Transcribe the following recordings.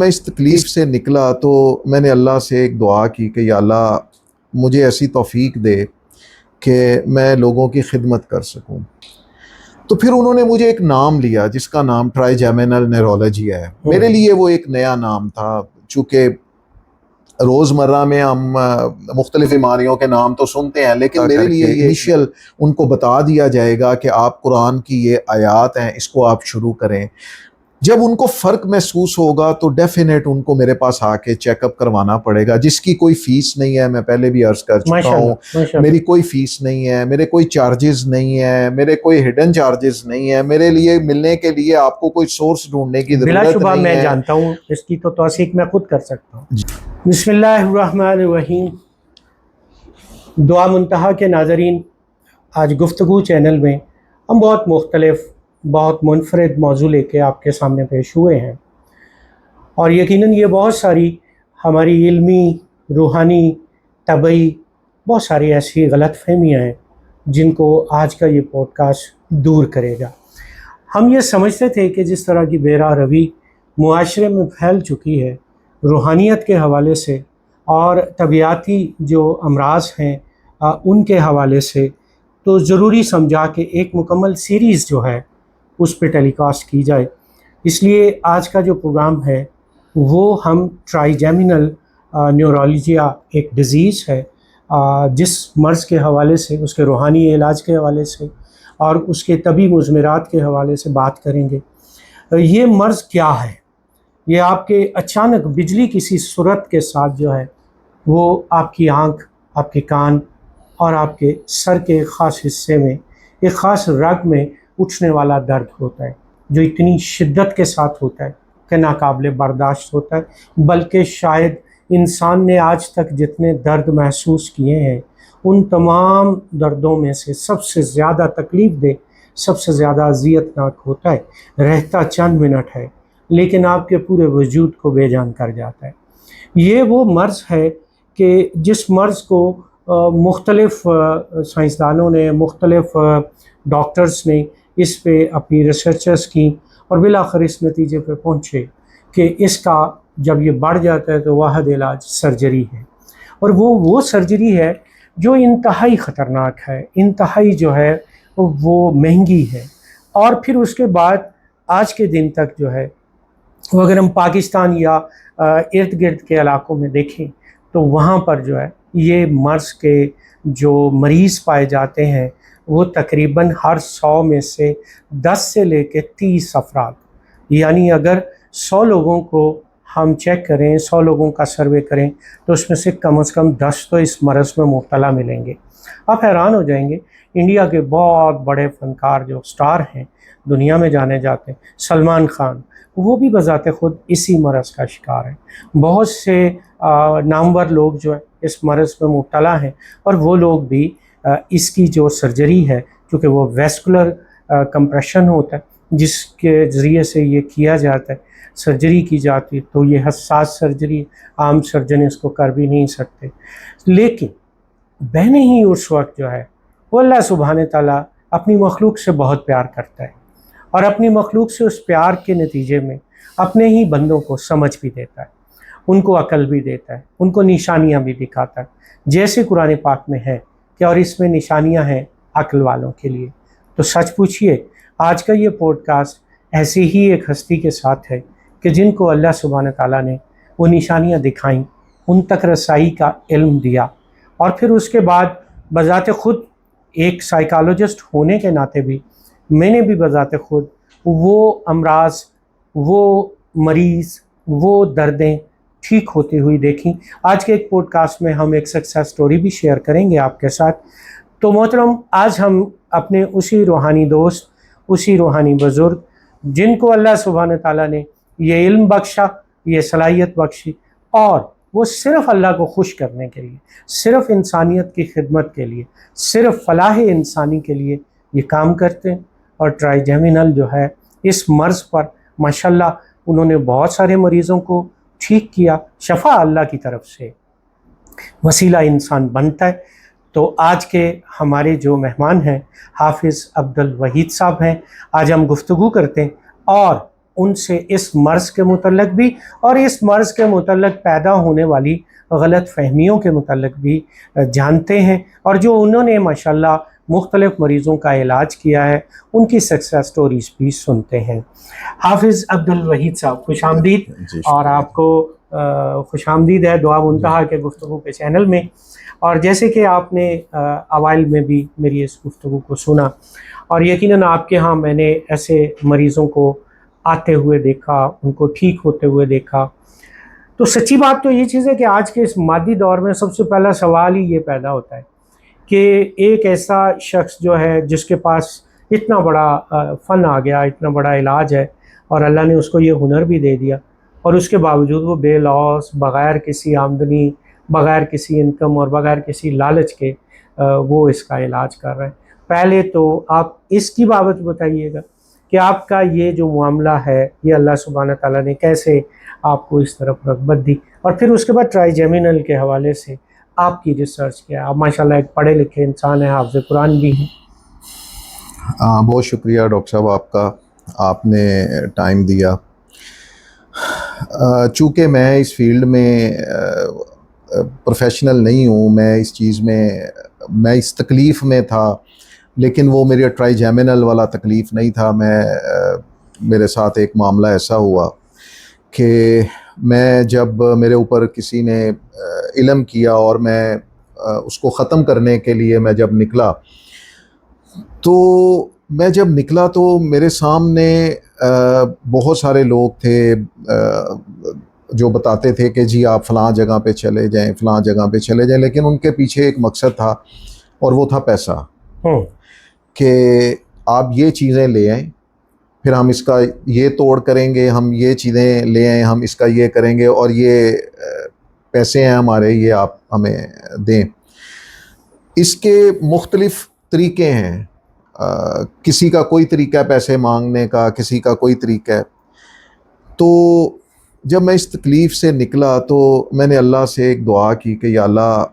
میں اس تکلیف سے نکلا تو میں نے اللہ سے ایک دعا کی کہ یا اللہ مجھے ایسی توفیق دے کہ میں لوگوں کی خدمت کر سکوں۔ تو پھر انہوں نے مجھے ایک نام لیا جس کا نام ٹرائیجیمینل نیورولوجی ہے۔ میرے لیے وہ ایک نیا نام تھا، چونکہ روزمرہ میں ہم مختلف بیماریوں کے نام تو سنتے ہیں، لیکن میرے لیے یہ انیشیل ان کو بتا دیا جائے گا کہ آپ قرآن کی یہ آیات ہیں، اس کو آپ شروع کریں۔ جب ان کو فرق محسوس ہوگا تو ڈیفینیٹ ان کو میرے پاس آ کے چیک اپ کروانا پڑے گا، جس کی کوئی فیس نہیں ہے۔ میں پہلے بھی عرض کر چکا ہوں، میری کوئی فیس نہیں ہے، میرے کوئی چارجز نہیں ہے، میرے کوئی ہڈن چارجز نہیں ہے۔ میرے لیے ملنے کے لیے آپ کو کوئی سورس ڈھونڈنے کی ضرورت نہیں ہے۔ بلا شبہ میں جانتا ہوں، اس کی تو توثیق میں خود کر سکتا ہوں۔ بسم اللہ الرحمن الرحیم۔ دعا منتہا کے ناظرین، آج گفتگو چینل میں ہم بہت مختلف، بہت منفرد موضوع لے کے آپ کے سامنے پیش ہوئے ہیں، اور یقیناً یہ بہت ساری ہماری علمی، روحانی، طبعی بہت ساری ایسی غلط فہمیاں ہیں جن کو آج کا یہ پوڈ کاسٹ دور کرے گا۔ ہم یہ سمجھتے تھے کہ جس طرح کی بے راہ روی معاشرے میں پھیل چکی ہے روحانیت کے حوالے سے اور طبیعاتی جو امراض ہیں ان کے حوالے سے، تو ضروری سمجھا کہ ایک مکمل سیریز جو ہے اس پہ ٹیلی کاسٹ کی جائے۔ اس لیے آج کا جو پروگرام ہے وہ ہم ٹرائیجیمینل نیورولوجیا ایک ڈیزیز ہے جس مرض کے حوالے سے، اس کے روحانی علاج کے حوالے سے اور اس کے طبی مضمرات کے حوالے سے بات کریں گے۔ یہ مرض کیا ہے؟ یہ آپ کے اچانک بجلی کسی صورت کے ساتھ جو ہے وہ آپ کی آنکھ، آپ کے کان اور آپ کے سر کے ایک خاص حصے میں، ایک خاص رگ میں اٹھنے والا درد ہوتا ہے، جو اتنی شدت کے ساتھ ہوتا ہے کہ ناقابل برداشت ہوتا ہے۔ بلکہ شاید انسان نے آج تک جتنے درد محسوس کیے ہیں ان تمام دردوں میں سے سب سے زیادہ تکلیف دہ، سب سے زیادہ اذیت ناک ہوتا ہے۔ رہتا چند منٹ ہے لیکن آپ کے پورے وجود کو بے جان کر جاتا ہے۔ یہ وہ مرض ہے کہ جس مرض کو مختلف سائنسدانوں نے، مختلف ڈاکٹرز نے اس پہ اپنی ریسرچز کی اور بالآخر اس نتیجے پہ پہنچے کہ اس کا جب یہ بڑھ جاتا ہے تو واحد علاج سرجری ہے، اور وہ سرجری ہے جو انتہائی خطرناک ہے، انتہائی جو ہے وہ مہنگی ہے۔ اور پھر اس کے بعد آج کے دن تک جو ہے وہ اگر ہم پاکستان یا ارد گرد کے علاقوں میں دیکھیں تو وہاں پر جو ہے یہ مرض کے جو مریض پائے جاتے ہیں وہ تقریباً ہر 100 میں سے 10 سے لے کے 30 افراد، یعنی اگر 100 لوگوں کو ہم چیک کریں، 100 لوگوں کا سروے کریں تو اس میں سے کم از کم 10 تو اس مرض میں مبتلا ملیں گے۔ آپ حیران ہو جائیں گے، انڈیا کے بہت بڑے فنکار جو سٹار ہیں، دنیا میں جانے جاتے ہیں، سلمان خان، وہ بھی بذات خود اسی مرض کا شکار ہے۔ بہت سے نامور لوگ جو ہیں اس مرض میں مبتلا ہیں، اور وہ لوگ بھی اس کی جو سرجری ہے، کیونکہ وہ ویسکولر کمپریشن ہوتا ہے جس کے ذریعے سے یہ کیا جاتا ہے، سرجری کی جاتی ہے، تو یہ حساس سرجری عام سرجن اس کو کر بھی نہیں سکتے۔ لیکن بہنیں ہی اس وقت جو ہے وہ اللہ سبحانہ تعالیٰ اپنی مخلوق سے بہت پیار کرتا ہے، اور اپنی مخلوق سے اس پیار کے نتیجے میں اپنے ہی بندوں کو سمجھ بھی دیتا ہے، ان کو عقل بھی دیتا ہے، ان کو نشانیاں بھی دکھاتا ہے، جیسے قرآن پاک میں ہے کہ اور اس میں نشانیاں ہیں عقل والوں کے لیے۔ تو سچ پوچھئے آج کا یہ پوڈ کاسٹ ایسی ہی ایک ہستی کے ساتھ ہے کہ جن کو اللہ سبحانہ تعالیٰ نے وہ نشانیاں دکھائیں، ان تک رسائی کا علم دیا، اور پھر اس کے بعد بذات خود ایک سائیکالوجسٹ ہونے کے ناطے بھی میں نے بھی بذات خود وہ امراض، وہ مریض، وہ دردیں ٹھیک ہوتی ہوئی دیکھیں۔ آج کے ایک پوڈ کاسٹ میں ہم ایک سکسیس سٹوری بھی شیئر کریں گے آپ کے ساتھ۔ تو محترم، آج ہم اپنے اسی روحانی دوست، اسی روحانی بزرگ جن کو اللہ سبحانہ تعالیٰ نے یہ علم بخشا، یہ صلاحیت بخشی، اور وہ صرف اللہ کو خوش کرنے کے لیے، صرف انسانیت کی خدمت کے لیے، صرف فلاح انسانی کے لیے یہ کام کرتے ہیں، اور ٹرائیجیمینل جو ہے اس مرض پر ماشاءاللہ انہوں نے بہت سارے مریضوں کو ٹھیک کیا، شفا اللہ کی طرف سے وسیلہ انسان بنتا ہے۔ تو آج کے ہمارے جو مہمان ہیں حافظ عبد الوحید صاحب ہیں، آج ہم گفتگو کرتے ہیں، اور ان سے اس مرض کے متعلق بھی اور اس مرض کے متعلق پیدا ہونے والی غلط فہمیوں کے متعلق بھی جانتے ہیں، اور جو انہوں نے ماشاءاللہ مختلف مریضوں کا علاج کیا ہے ان کی سکسیس سٹوریز بھی سنتے ہیں۔ حافظ عبدالوحید صاحب، خوش آمدید، اور آپ کو خوش آمدید ہے دعا منتہا کے گفتگو کے چینل میں۔ اور جیسے کہ آپ نے اوائل میں بھی میری اس گفتگو کو سنا، اور یقیناً آپ کے ہاں میں نے ایسے مریضوں کو آتے ہوئے دیکھا، ان کو ٹھیک ہوتے ہوئے دیکھا، تو سچی بات تو یہ چیز ہے کہ آج کے اس مادی دور میں سب سے پہلا سوال ہی یہ پیدا ہوتا ہے کہ ایک ایسا شخص جو ہے جس کے پاس اتنا بڑا فن آ گیا، اتنا بڑا علاج ہے، اور اللہ نے اس کو یہ ہنر بھی دے دیا، اور اس کے باوجود وہ بے لوث، بغیر کسی آمدنی، بغیر کسی انکم اور بغیر کسی لالچ کے وہ اس کا علاج کر رہے ہیں۔ پہلے تو آپ اس کی بابت بتائیے گا کہ آپ کا یہ جو معاملہ ہے یہ اللہ سبحانہ تعالیٰ نے کیسے آپ کو اس طرف رغبت دی، اور پھر اس کے بعد ٹرائی جیمینل کے حوالے سے آپ کی ریسرچ کیا ہے۔ آپ ماشاءاللہ ایک پڑھے لکھے انسان ہیں، حافظ قرآن بھی ہیں۔ بہت شکریہ ڈاکٹر صاحب آپ کا، آپ نے ٹائم دیا۔ چونکہ میں اس فیلڈ میں پروفیشنل نہیں ہوں، میں اس چیز میں اس تکلیف میں تھا، لیکن وہ میرے ٹرائی جیمینل والا تکلیف نہیں تھا۔ میرے ساتھ ایک معاملہ ایسا ہوا کہ میں جب میرے اوپر کسی نے علم کیا اور میں اس کو ختم کرنے کے لیے میں جب نکلا، تو میرے سامنے بہت سارے لوگ تھے جو بتاتے تھے کہ جی آپ فلاں جگہ پہ چلے جائیں، فلاں جگہ پہ چلے جائیں، لیکن ان کے پیچھے ایک مقصد تھا، اور وہ تھا پیسہ، کہ آپ یہ چیزیں لے آئیں، پھر ہم اس کا یہ توڑ کریں گے، ہم یہ چیزیں لے آئیں، ہم اس کا یہ کریں گے، اور یہ پیسے ہیں ہمارے، یہ آپ ہمیں دیں۔ اس کے مختلف طریقے ہیں، کسی کا کوئی طریقہ ہے پیسے مانگنے کا، کسی کا کوئی طریقہ ہے۔ تو جب میں اس تکلیف سے نکلا تو میں نے اللہ سے ایک دعا کی کہ یا اللہ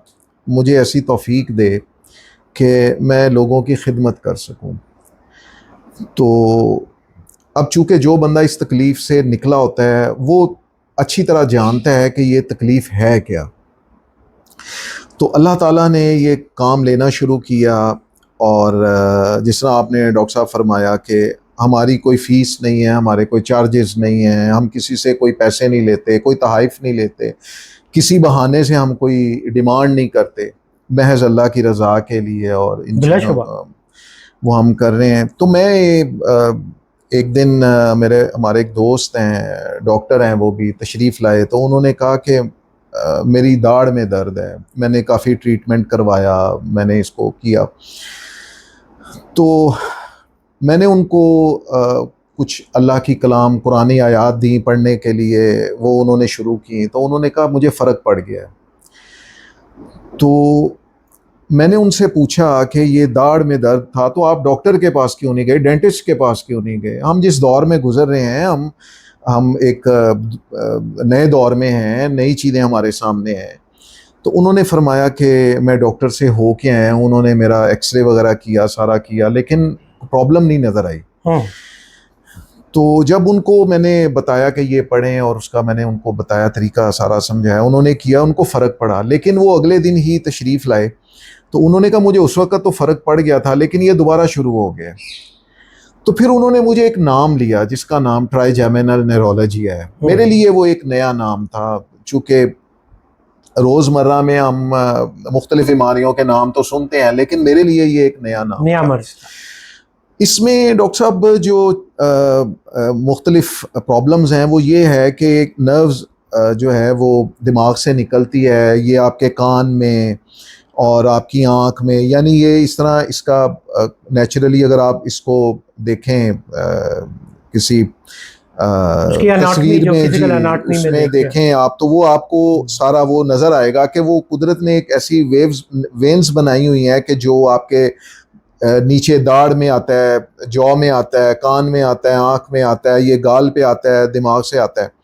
مجھے ایسی توفیق دے کہ میں لوگوں کی خدمت کر سکوں۔ تو اب چونکہ جو بندہ اس تکلیف سے نکلا ہوتا ہے وہ اچھی طرح جانتا ہے کہ یہ تکلیف ہے کیا، تو اللہ تعالیٰ نے یہ کام لینا شروع کیا، اور جس طرح آپ نے ڈاکٹر صاحب فرمایا کہ ہماری کوئی فیس نہیں ہے، ہمارے کوئی چارجز نہیں ہیں، ہم کسی سے کوئی پیسے نہیں لیتے، کوئی تحائف نہیں لیتے، کسی بہانے سے ہم کوئی ڈیمانڈ نہیں کرتے، محض اللہ کی رضا کے لیے، اور ان بلا چیزوں شبہ وہ ہم کر رہے ہیں۔ تو میں ایک دن ہمارے ایک دوست ہیں، ڈاکٹر ہیں، وہ بھی تشریف لائے، تو انہوں نے کہا کہ میری داڑھ میں درد ہے، میں نے کافی ٹریٹمنٹ کروایا، میں نے اس کو کیا، تو میں نے ان کو کچھ اللہ کی کلام قرآنی آیات دیں پڑھنے کے لیے، وہ انہوں نے شروع کی، تو انہوں نے کہا مجھے فرق پڑ گیا ہے۔ تو میں نے ان سے پوچھا کہ یہ داڑھ میں درد تھا تو آپ ڈاکٹر کے پاس کیوں نہیں گئے، ڈینٹسٹ کے پاس کیوں نہیں گئے؟ ہم جس دور میں گزر رہے ہیں، ہم ایک نئے دور میں ہیں، نئی چیزیں ہمارے سامنے ہیں۔ تو انہوں نے فرمایا کہ میں ڈاکٹر سے ہو کے آیا ہوں، انہوں نے میرا ایکس رے وغیرہ کیا، سارا کیا، لیکن پرابلم نہیں نظر آئی۔ تو جب ان کو میں نے بتایا کہ یہ پڑھیں، اور اس کا میں نے ان کو بتایا طریقہ سارا سمجھایا، انہوں نے کیا، ان کو فرق پڑا، لیکن وہ اگلے دن ہی تشریف لائے، تو انہوں نے کہا مجھے اس وقت تو فرق پڑ گیا تھا لیکن یہ دوبارہ شروع ہو گیا۔ تو پھر انہوں نے مجھے ایک نام لیا جس کا نام ٹرائی جیمینل نیورولوجی ہے۔ میرے لیے وہ ایک نیا نام تھا، چونکہ روزمرہ میں ہم مختلف بیماریوں کے نام تو سنتے ہیں، لیکن میرے لیے یہ ایک نیا نام نیا تھا۔ مرض۔ اس میں ڈاکٹر صاحب جو مختلف پرابلمز ہیں وہ یہ ہے کہ ایک نروز جو ہے وہ دماغ سے نکلتی ہے، یہ آپ کے کان میں اور آپ کی آنکھ میں، یعنی یہ اس طرح اس کا نیچرلی اگر آپ اس کو دیکھیں کسی تصویر میں، جی اس میں دیکھیں آپ، تو وہ آپ کو سارا وہ نظر آئے گا کہ وہ قدرت نے ایک ایسی وینز بنائی ہوئی ہیں کہ جو آپ کے نیچے داڑھ میں آتا ہے، جو میں آتا ہے، کان میں آتا ہے، آنکھ میں آتا ہے، یہ گال پہ آتا ہے، دماغ سے آتا ہے۔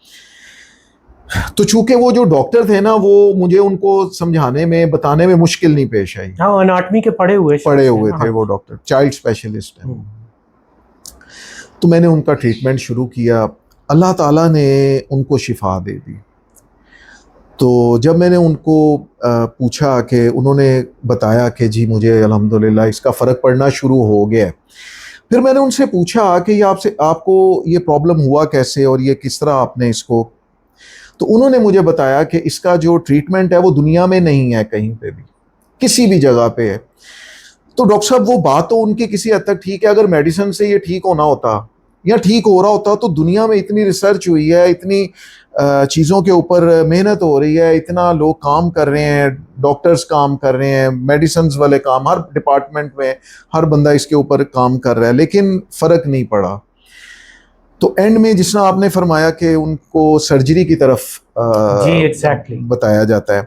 تو چونکہ وہ جو ڈاکٹر تھے نا، وہ مجھے ان کو سمجھانے میں، بتانے میں مشکل نہیں پیش آئی۔ ہاں، اناٹمی کے پڑھے ہوئے تھے وہ ڈاکٹر، چائلڈ اسپیشلسٹ ہیں۔ تو میں نے ان کا ٹریٹمنٹ شروع کیا، اللہ تعالیٰ نے ان کو شفا دے دی. تو جب میں نے ان کو پوچھا کہ انہوں نے بتایا کہ جی مجھے الحمدللہ اس کا فرق پڑنا شروع ہو گیا ہے. پھر میں نے ان سے پوچھا کہ یہ آپ کو یہ پرابلم ہوا کیسے اور یہ کس طرح آپ نے اس کو. تو انہوں نے مجھے بتایا کہ اس کا جو ٹریٹمنٹ ہے وہ دنیا میں نہیں ہے کہیں پہ بھی, کسی بھی جگہ پہ ہے. تو ڈاکٹر صاحب وہ بات تو ان کی کسی حد تک ٹھیک ہے, اگر میڈیسن سے یہ ٹھیک ہونا ہوتا یا ٹھیک ہو رہا ہوتا تو دنیا میں اتنی ریسرچ ہوئی ہے, اتنی چیزوں کے اوپر محنت ہو رہی ہے, اتنا لوگ کام کر رہے ہیں, ڈاکٹرز کام کر رہے ہیں, میڈیسنز والے کام, ہر ڈپارٹمنٹ میں ہر بندہ اس کے اوپر کام کر رہا ہے, لیکن فرق نہیں پڑا. تو اینڈ میں جس طرح آپ نے فرمایا کہ ان کو سرجری کی طرف جی ایگزیکٹلی بتایا جاتا ہے,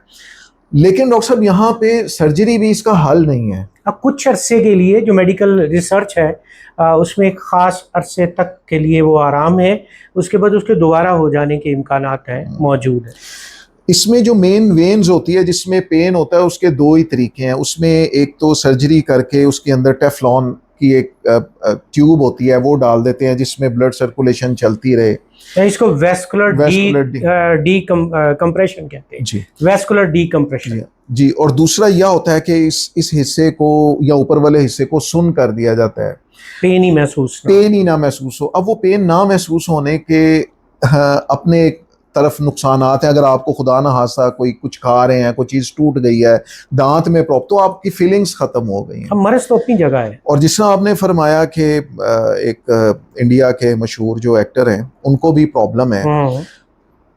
لیکن ڈاکٹر صاحب یہاں پہ سرجری بھی اس کا حل نہیں ہے. اب کچھ عرصے کے لیے جو میڈیکل ریسرچ ہے اس میں ایک خاص عرصے تک کے لیے وہ آرام ہے, اس کے بعد اس کے دوبارہ ہو جانے کے امکانات ہیں موجود ہیں. اس میں جو مین وینز ہوتی ہے جس میں پین ہوتا ہے اس کے دو ہی طریقے ہیں. اس میں ایک تو سرجری کر کے اس کے اندر ٹیفلون کی ایک ٹیوب ہوتی ہے وہ ڈال دیتے ہیں جس میں بلڈ سرکولیشن چلتی رہے, اس کو ویسکولر ڈی کمپریشن کہتے ہیں. جی ویسکولر ڈی کمپریشن. جی, اور دوسرا یہ ہوتا ہے کہ اس حصے کو یا اوپر والے حصے کو سن کر دیا جاتا ہے, پین ہی نہ محسوس ہو. اب وہ پین نہ محسوس ہونے کے اپنے طرف نقصانات ہیں. اگر آپ کو خدا نہ خواستہ کوئی کچھ کھا رہے ہیں, کوئی چیز ٹوٹ گئی ہے دانت میں تو آپ کی فیلنگز ختم ہو گئی ہیں. مرض تو اپنی جگہ ہے. اور جس طرح آپ نے فرمایا کہ ایک انڈیا کے مشہور جو ایکٹر ہیں ان کو بھی پرابلم ہے,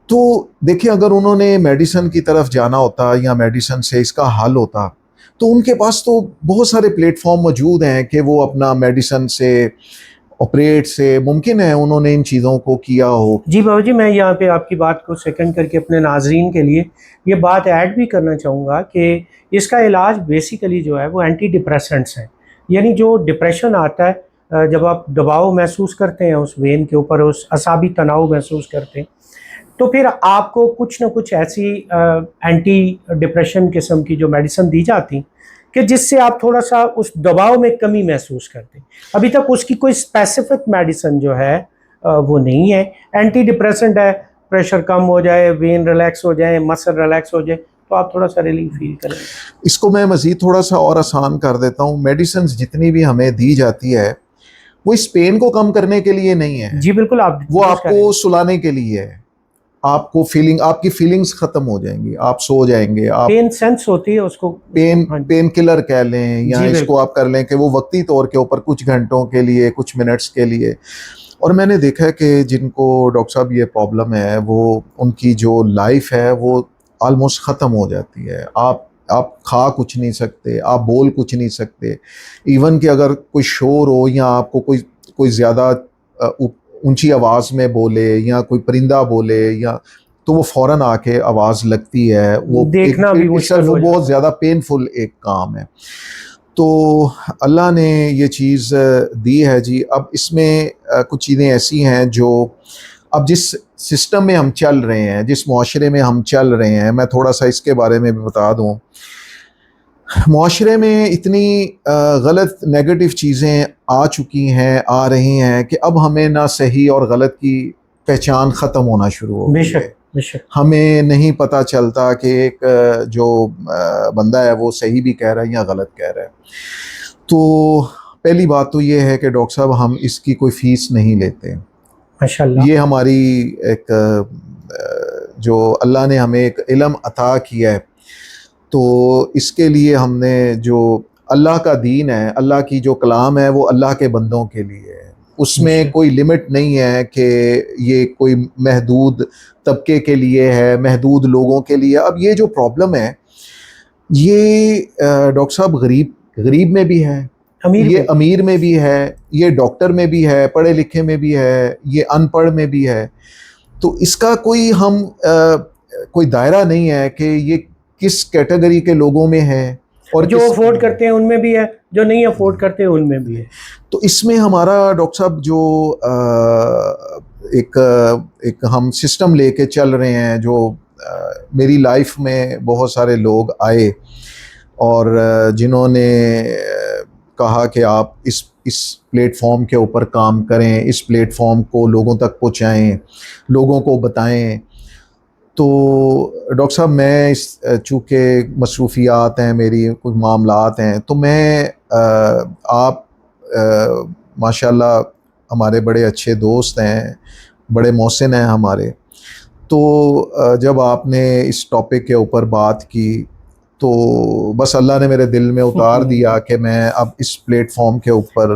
تو دیکھیں اگر انہوں نے میڈیسن کی طرف جانا ہوتا یا میڈیسن سے اس کا حل ہوتا تو ان کے پاس تو بہت سارے پلیٹ فارم موجود ہیں کہ وہ اپنا میڈیسن سے آپریٹ سے ممکن ہے انہوں نے ان چیزوں کو کیا ہو. جی بابا جی, میں یہاں پہ آپ کی بات کو سیکنڈ کر کے اپنے ناظرین کے لیے یہ بات ایڈ بھی کرنا چاہوں گا کہ اس کا علاج بیسیکلی جو ہے وہ اینٹی ڈپریسنٹس ہیں. یعنی جو ڈپریشن آتا ہے جب آپ دباؤ محسوس کرتے ہیں اس وین کے اوپر, اس اعصابی تناؤ محسوس کرتے ہیں, تو پھر آپ کو کچھ نہ کچھ ایسی اینٹی ڈپریشن قسم کی جو میڈیسن دی جاتی کہ جس سے آپ تھوڑا سا اس دباؤ میں کمی محسوس کرتے ہیں. ابھی تک اس کی کوئی اسپیسیفک میڈیسن جو ہے وہ نہیں ہے. اینٹی ڈپریسنٹ ہے, پریشر کم ہو جائے, وین ریلیکس ہو جائے, مسل ریلیکس ہو جائے تو آپ تھوڑا سا ریلیف فیل کریں. اس کو میں مزید تھوڑا سا اور آسان کر دیتا ہوں. میڈیسنز جتنی بھی ہمیں دی جاتی ہے وہ اس پین کو کم کرنے کے لیے نہیں ہے. جی بالکل, وہ آپ کو سلانے کے لیے ہے. آپ کی فیلنگز ختم ہو جائیں گی, آپ سو جائیں گے. آپ پین سینس ہوتی ہے اس کو پین کلر کہہ لیں یا اس کو آپ کر لیں کہ وہ وقتی طور کے اوپر کچھ گھنٹوں کے لیے, کچھ منٹس کے لیے. اور میں نے دیکھا ہے کہ جن کو ڈاکٹر صاحب یہ پرابلم ہے وہ ان کی جو لائف ہے وہ آلموسٹ ختم ہو جاتی ہے. آپ کھا کچھ نہیں سکتے, آپ بول کچھ نہیں سکتے. ایون کہ اگر کوئی شور ہو یا آپ کو کوئی زیادہ اونچی آواز میں بولے یا کوئی پرندہ بولے یا تو وہ فوراً آ کے آواز لگتی ہے. وہ دیکھنا بھی وہ بہت زیادہ پینفل ایک کام ہے. تو اللہ نے یہ چیز دی ہے جی. اب اس میں کچھ چیزیں ایسی ہیں جو اب جس سسٹم میں ہم چل رہے ہیں, جس معاشرے میں ہم چل رہے ہیں, میں تھوڑا سا اس کے بارے میں بھی بتا دوں. معاشرے میں اتنی غلط نیگیٹو چیزیں آ چکی ہیں, آ رہی ہیں کہ اب ہمیں نہ صحیح اور غلط کی پہچان ختم ہونا شروع ہو گئی ہے. ہمیں نہیں پتہ چلتا کہ ایک جو بندہ ہے وہ صحیح بھی کہہ رہا ہے یا غلط کہہ رہا ہے. تو پہلی بات تو یہ ہے کہ ڈاکٹر صاحب ہم اس کی کوئی فیس نہیں لیتے. ماشاءاللہ. یہ ہماری ایک جو اللہ نے ہمیں ایک علم عطا کیا ہے, تو اس کے لیے ہم نے جو اللہ کا دین ہے, اللہ کی جو کلام ہے وہ اللہ کے بندوں کے لیے ہے. اس میں کوئی لمٹ نہیں ہے کہ یہ کوئی محدود طبقے کے لیے ہے, محدود لوگوں کے لیے. اب یہ جو پرابلم ہے یہ ڈاکٹر صاحب غریب میں بھی ہے, یہ امیر میں بھی ہے, یہ ڈاکٹر میں بھی ہے, پڑھے لکھے میں بھی ہے, یہ ان پڑھ میں بھی ہے. تو اس کا کوئی دائرہ نہیں ہے کہ یہ کس کیٹیگری کے لوگوں میں ہے. اور جو افورڈ کرتے ہیں ان میں بھی ہے, جو نہیں افورڈ کرتے ان میں بھی ہے. تو اس میں ہمارا ڈاکٹر صاحب جو ایک ہم سسٹم لے کے چل رہے ہیں, جو میری لائف میں بہت سارے لوگ آئے اور جنہوں نے کہا کہ آپ اس پلیٹ فارم کے اوپر کام کریں، اس پلیٹ فارم کو لوگوں تک پہنچائیں، لوگوں کو بتائیں. تو ڈاکٹر صاحب میں چونکہ مصروفیات ہیں، میری کچھ معاملات ہیں، تو میں آپ ماشاء اللہ ہمارے بڑے اچھے دوست ہیں، بڑے محسن ہیں ہمارے. تو جب آپ نے اس ٹاپک کے اوپر بات کی تو بس اللہ نے میرے دل میں اتار دیا کہ میں اب اس پلیٹ فارم کے اوپر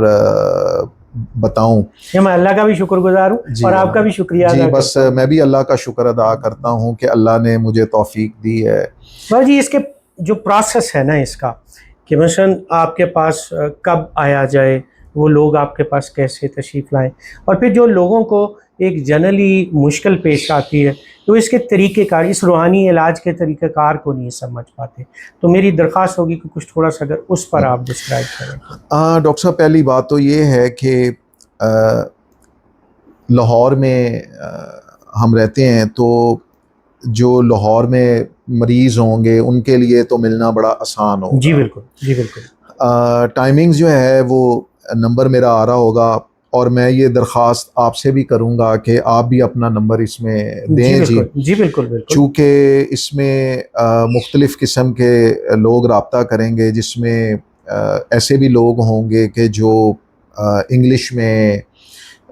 بتاؤں. میں اللہ کا بھی شکر گزار ہوں اور آپ کا بھی شکریہ جی ادا بس کرتا ہوں. میں بھی اللہ کا شکر ادا کرتا ہوں کہ اللہ نے مجھے توفیق دی ہے. بھائی جی اس کے جو پروسیس ہے نا اس کا کہ مثلا آپ کے پاس کب آیا جائے، وہ لوگ آپ کے پاس کیسے تشریف لائیں، اور پھر جو لوگوں کو ایک جنرلی مشکل پیش آتی ہے تو اس کے طریقہ کار، اس روحانی علاج کے طریقہ کار کو نہیں سمجھ پاتے. تو میری درخواست ہوگی کہ کچھ تھوڑا سا اگر اس پر آپ ڈسکرائب کریں. ڈاکٹر صاحب پہلی بات تو یہ ہے کہ لاہور میں ہم رہتے ہیں، تو جو لاہور میں مریض ہوں گے ان کے لیے تو ملنا بڑا آسان ہوگا. جی بالکل، جی بالکل. ٹائمنگز جو ہے وہ نمبر میرا آ رہا ہوگا، اور میں یہ درخواست آپ سے بھی کروں گا کہ آپ بھی اپنا نمبر اس میں دیں. جی بالکل بالکل. چونکہ اس میں مختلف قسم کے لوگ رابطہ کریں گے، جس میں ایسے بھی لوگ ہوں گے کہ جو انگلش میں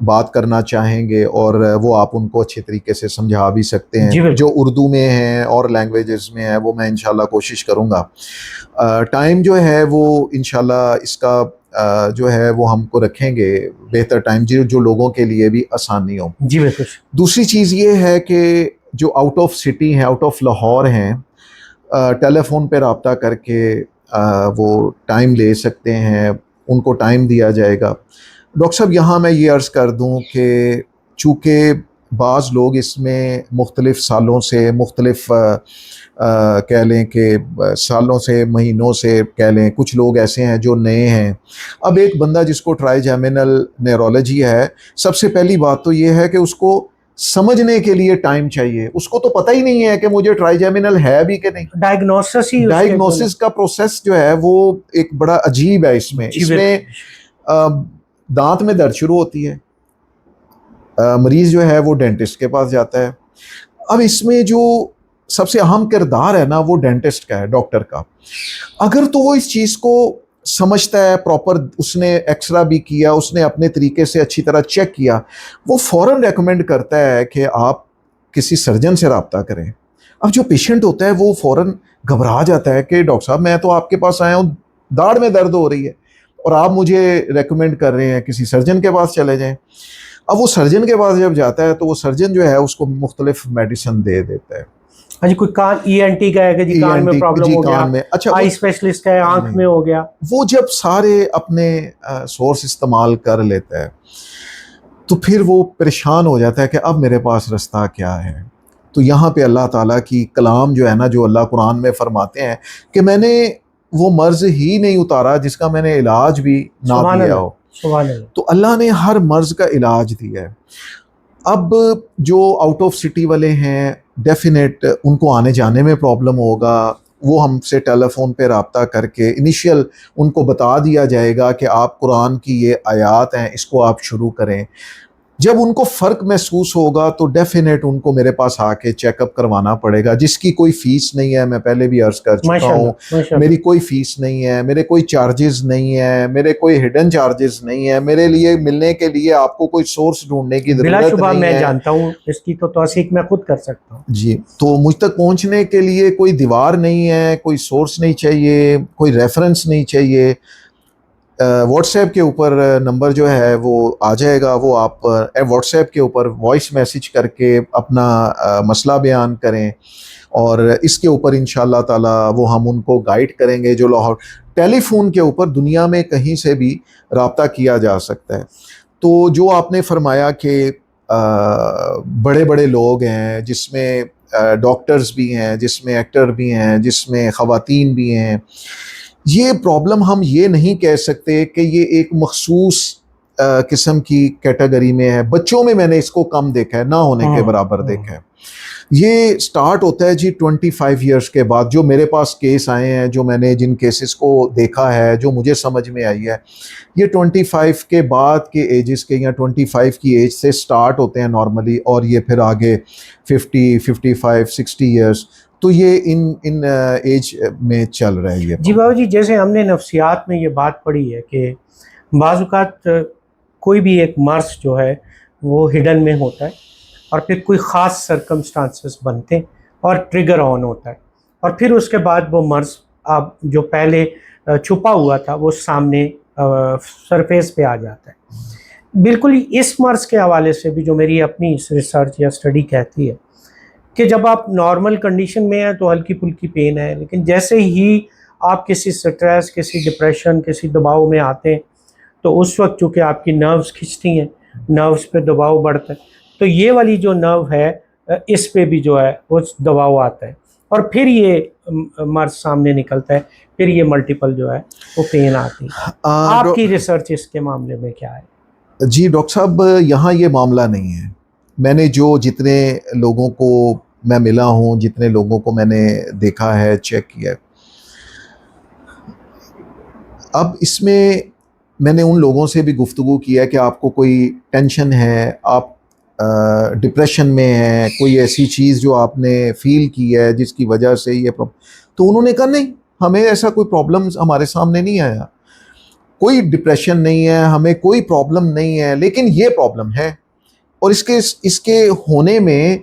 بات کرنا چاہیں گے اور وہ آپ ان کو اچھے طریقے سے سمجھا بھی سکتے ہیں. جو اردو میں ہیں اور لینگویجز میں ہیں وہ میں انشاءاللہ کوشش کروں گا. ٹائم جو ہے وہ انشاءاللہ اس کا جو ہے وہ ہم کو رکھیں گے بہتر ٹائم جو لوگوں کے لیے بھی آسانی ہو. جی بالکل. دوسری چیز یہ ہے کہ جو آؤٹ آف سٹی ہیں، آؤٹ آف لاہور ہیں، ٹیلی فون پہ رابطہ کر کے وہ ٹائم لے سکتے ہیں، ان کو ٹائم دیا جائے گا. ڈاکٹر صاحب یہاں میں یہ عرض کر دوں کہ چونکہ بعض لوگ اس میں مختلف سالوں سے، مختلف کہہ لیں کہ سالوں سے، مہینوں سے کہہ لیں، کچھ لوگ ایسے ہیں جو نئے ہیں. اب ایک بندہ جس کو ٹرائیجیمینل نیورولوجی ہے، سب سے پہلی بات تو یہ ہے کہ اس کو سمجھنے کے لیے ٹائم چاہیے. اس کو تو پتہ ہی نہیں ہے کہ مجھے ٹرائیجیمینل ہے بھی کہ نہیں. ڈائگنوسس کا پروسیس جو ہے وہ ایک بڑا عجیب ہے. اس میں دانت میں درد شروع ہوتی ہے، مریض جو ہے وہ ڈینٹسٹ کے پاس جاتا ہے. اب اس میں جو سب سے اہم کردار ہے نا وہ ڈینٹسٹ کا ہے، ڈاکٹر کا. اگر تو وہ اس چیز کو سمجھتا ہے پراپر، اس نے ایکس را بھی کیا، اس نے اپنے طریقے سے اچھی طرح چیک کیا، وہ فوراً ریکمینڈ کرتا ہے کہ آپ کسی سرجن سے رابطہ کریں. اب جو پیشنٹ ہوتا ہے وہ فوراً گھبرا جاتا ہے کہ ڈاکٹر صاحب میں تو آپ کے پاس آیا ہوں، داڑھ میں درد ہو رہی ہے اور آپ مجھے ریکمینڈ کر رہے ہیں کسی سرجن کے پاس چلے جائیں. اب وہ سرجن کے پاس جب جاتا ہے تو وہ سرجن جو ہے اس کو مختلف میڈیسن دے دیتا ہے. ہاں جی، کوئی کان ENT کا ہے کہ جی کان میں پرابلم ہو گیا، اچھا آئی اسپیشلسٹ کا ہے آنکھ میں ہو گیا. وہ جب سارے اپنے سورس استعمال کر لیتا ہے تو پھر وہ پریشان ہو جاتا ہے کہ اب میرے پاس رستہ کیا ہے. تو یہاں پہ اللہ تعالیٰ کی کلام جو ہے نا، جو اللہ قرآن میں فرماتے ہیں کہ میں نے وہ مرض ہی نہیں اتارا جس کا میں نے علاج بھی نہ دیا ہو. تو اللہ نے ہر مرض کا علاج دیا ہے. اب جو آؤٹ آف سٹی والے ہیں ڈیفینیٹ ان کو آنے جانے میں پرابلم ہوگا. وہ ہم سے ٹیلی فون پہ رابطہ کر کے انیشیل ان کو بتا دیا جائے گا کہ آپ قرآن کی یہ آیات ہیں، اس کو آپ شروع کریں. جب ان کو فرق محسوس ہوگا تو ڈیفینیٹ ان کو میرے پاس آ کے چیک اپ کروانا پڑے گا، جس کی کوئی فیس نہیں ہے. میں پہلے بھی عرض کر چکا ہوں، میری کوئی فیس نہیں ہے، میرے کوئی چارجز نہیں ہے، میرے کوئی ہڈن چارجز نہیں ہے. میرے لیے ملنے کے لیے آپ کو کوئی سورس ڈھونڈنے کی ضرورت نہیں ہے. بلا شبہ میں جانتا ہوں، اس کی تو توثیق میں خود کر سکتا ہوں. جی، تو مجھ تک پہنچنے کے لیے کوئی دیوار نہیں ہے، کوئی سورس نہیں چاہیے، کوئی ریفرنس نہیں چاہیے. واٹس ایپ کے اوپر نمبر جو ہے وہ آ جائے گا، وہ آپ واٹس ایپ کے اوپر وائس میسیج کر کے اپنا مسئلہ بیان کریں، اور اس کے اوپر انشاءاللہ تعالی وہ ہم ان کو گائیڈ کریں گے. جو لاہور ٹیلی فون کے اوپر دنیا میں کہیں سے بھی رابطہ کیا جا سکتا ہے. تو جو آپ نے فرمایا کہ بڑے بڑے لوگ ہیں، جس میں ڈاکٹرز بھی ہیں، جس میں ایکٹر بھی ہیں، جس میں خواتین بھی ہیں، یہ پرابلم ہم یہ نہیں کہہ سکتے کہ یہ ایک مخصوص قسم کی کیٹیگری میں ہے. بچوں میں نے اس کو کم دیکھا ہے، نہ ہونے کے برابر دیکھا ہے. یہ سٹارٹ ہوتا ہے جی 25 ایئرس کے بعد. جو میرے پاس کیس آئے ہیں, جو میں نے جن کیسز کو دیکھا ہے, جو مجھے سمجھ میں آئی ہے, یہ 25 کے بعد کے ایجز کے یا 25 کی ایج سے سٹارٹ ہوتے ہیں نارملی, اور یہ پھر آگے 50, 55, 60 ایئرس. تو یہ ان ایج میں چل رہا ہے یہ. جی بابا جی, جیسے ہم نے نفسیات میں یہ بات پڑھی ہے کہ بعض اوقات کوئی بھی ایک مرض جو ہے وہ ہڈن میں ہوتا ہے, اور پھر کوئی خاص سرکمسٹانسز بنتے ہیں اور ٹریگر آن ہوتا ہے, اور پھر اس کے بعد وہ مرض اب جو پہلے چھپا ہوا تھا وہ سامنے سرفیس پہ آ جاتا ہے. بالکل اس مرض کے حوالے سے بھی جو میری اپنی ریسرچ یا اسٹڈی کہتی ہے کہ جب آپ نارمل کنڈیشن میں ہیں تو ہلکی پھلکی پین ہے, لیکن جیسے ہی آپ کسی سٹریس, کسی ڈپریشن, کسی دباؤ میں آتے ہیں تو اس وقت چونکہ آپ کی نروز کھنچتی ہیں, نروز پہ دباؤ بڑھتا ہے, تو یہ والی جو نرو ہے اس پہ بھی جو ہے وہ دباؤ آتا ہے, اور پھر یہ مرض سامنے نکلتا ہے, پھر یہ ملٹیپل جو ہے وہ پین آتی ہے. آپ کی ریسرچ اس کے معاملے میں کیا ہے؟ جی ڈاکٹر صاحب, یہاں یہ معاملہ نہیں ہے. میں نے جتنے لوگوں کو میں ملا ہوں, جتنے لوگوں کو میں نے دیکھا ہے, چیک کیا ہے, اب اس میں نے ان لوگوں سے بھی گفتگو کیا کہ آپ کو کوئی ٹینشن ہے, آپ ڈپریشن میں ہیں, کوئی ایسی چیز جو آپ نے فیل کی ہے جس کی وجہ سے یہ تو انہوں نے کہا نہیں, ہمیں ایسا کوئی پرابلم ہمارے سامنے نہیں آیا, کوئی ڈپریشن نہیں ہے, ہمیں کوئی پرابلم نہیں ہے, لیکن یہ پرابلم ہے, اور اس کے ہونے میں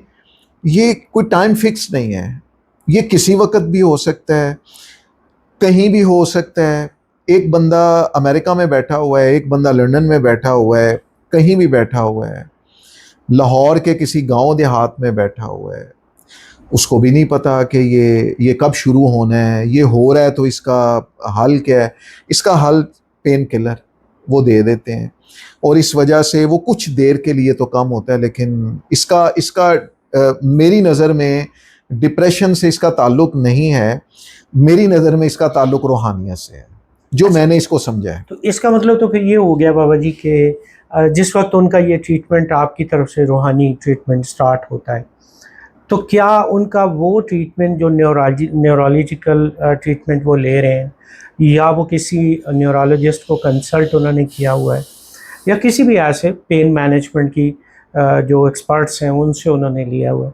یہ کوئی ٹائم فکس نہیں ہے, یہ کسی وقت بھی ہو سکتا ہے, کہیں بھی ہو سکتا ہے. ایک بندہ امریکہ میں بیٹھا ہوا ہے, ایک بندہ لندن میں بیٹھا ہوا ہے, کہیں بھی بیٹھا ہوا ہے, لاہور کے کسی گاؤں دیہات میں بیٹھا ہوا ہے, اس کو بھی نہیں پتا کہ یہ کب شروع ہونا ہے, یہ ہو رہا ہے تو اس کا حل کیا ہے. اس کا حل پین کلر وہ دے دیتے ہیں, اور اس وجہ سے وہ کچھ دیر کے لیے تو کم ہوتا ہے, لیکن اس کا میری نظر میں ڈپریشن سے اس کا تعلق نہیں ہے, میری نظر میں اس کا تعلق روحانیت سے ہے, جو میں نے اس کو سمجھا ہے. تو اس کا مطلب تو پھر یہ ہو گیا بابا جی کہ جس وقت ان کا یہ ٹریٹمنٹ آپ کی طرف سے روحانی ٹریٹمنٹ سٹارٹ ہوتا ہے, تو کیا ان کا وہ ٹریٹمنٹ جو نیورولوجیکل ٹریٹمنٹ وہ لے رہے ہیں, یا وہ کسی نیورولوجسٹ کو کنسلٹ انہوں نے کیا ہوا ہے, یا کسی بھی ایسے پین مینجمنٹ کی جو ایکسپرٹس ہیں ان سے انہوں نے لیا ہوا ہے,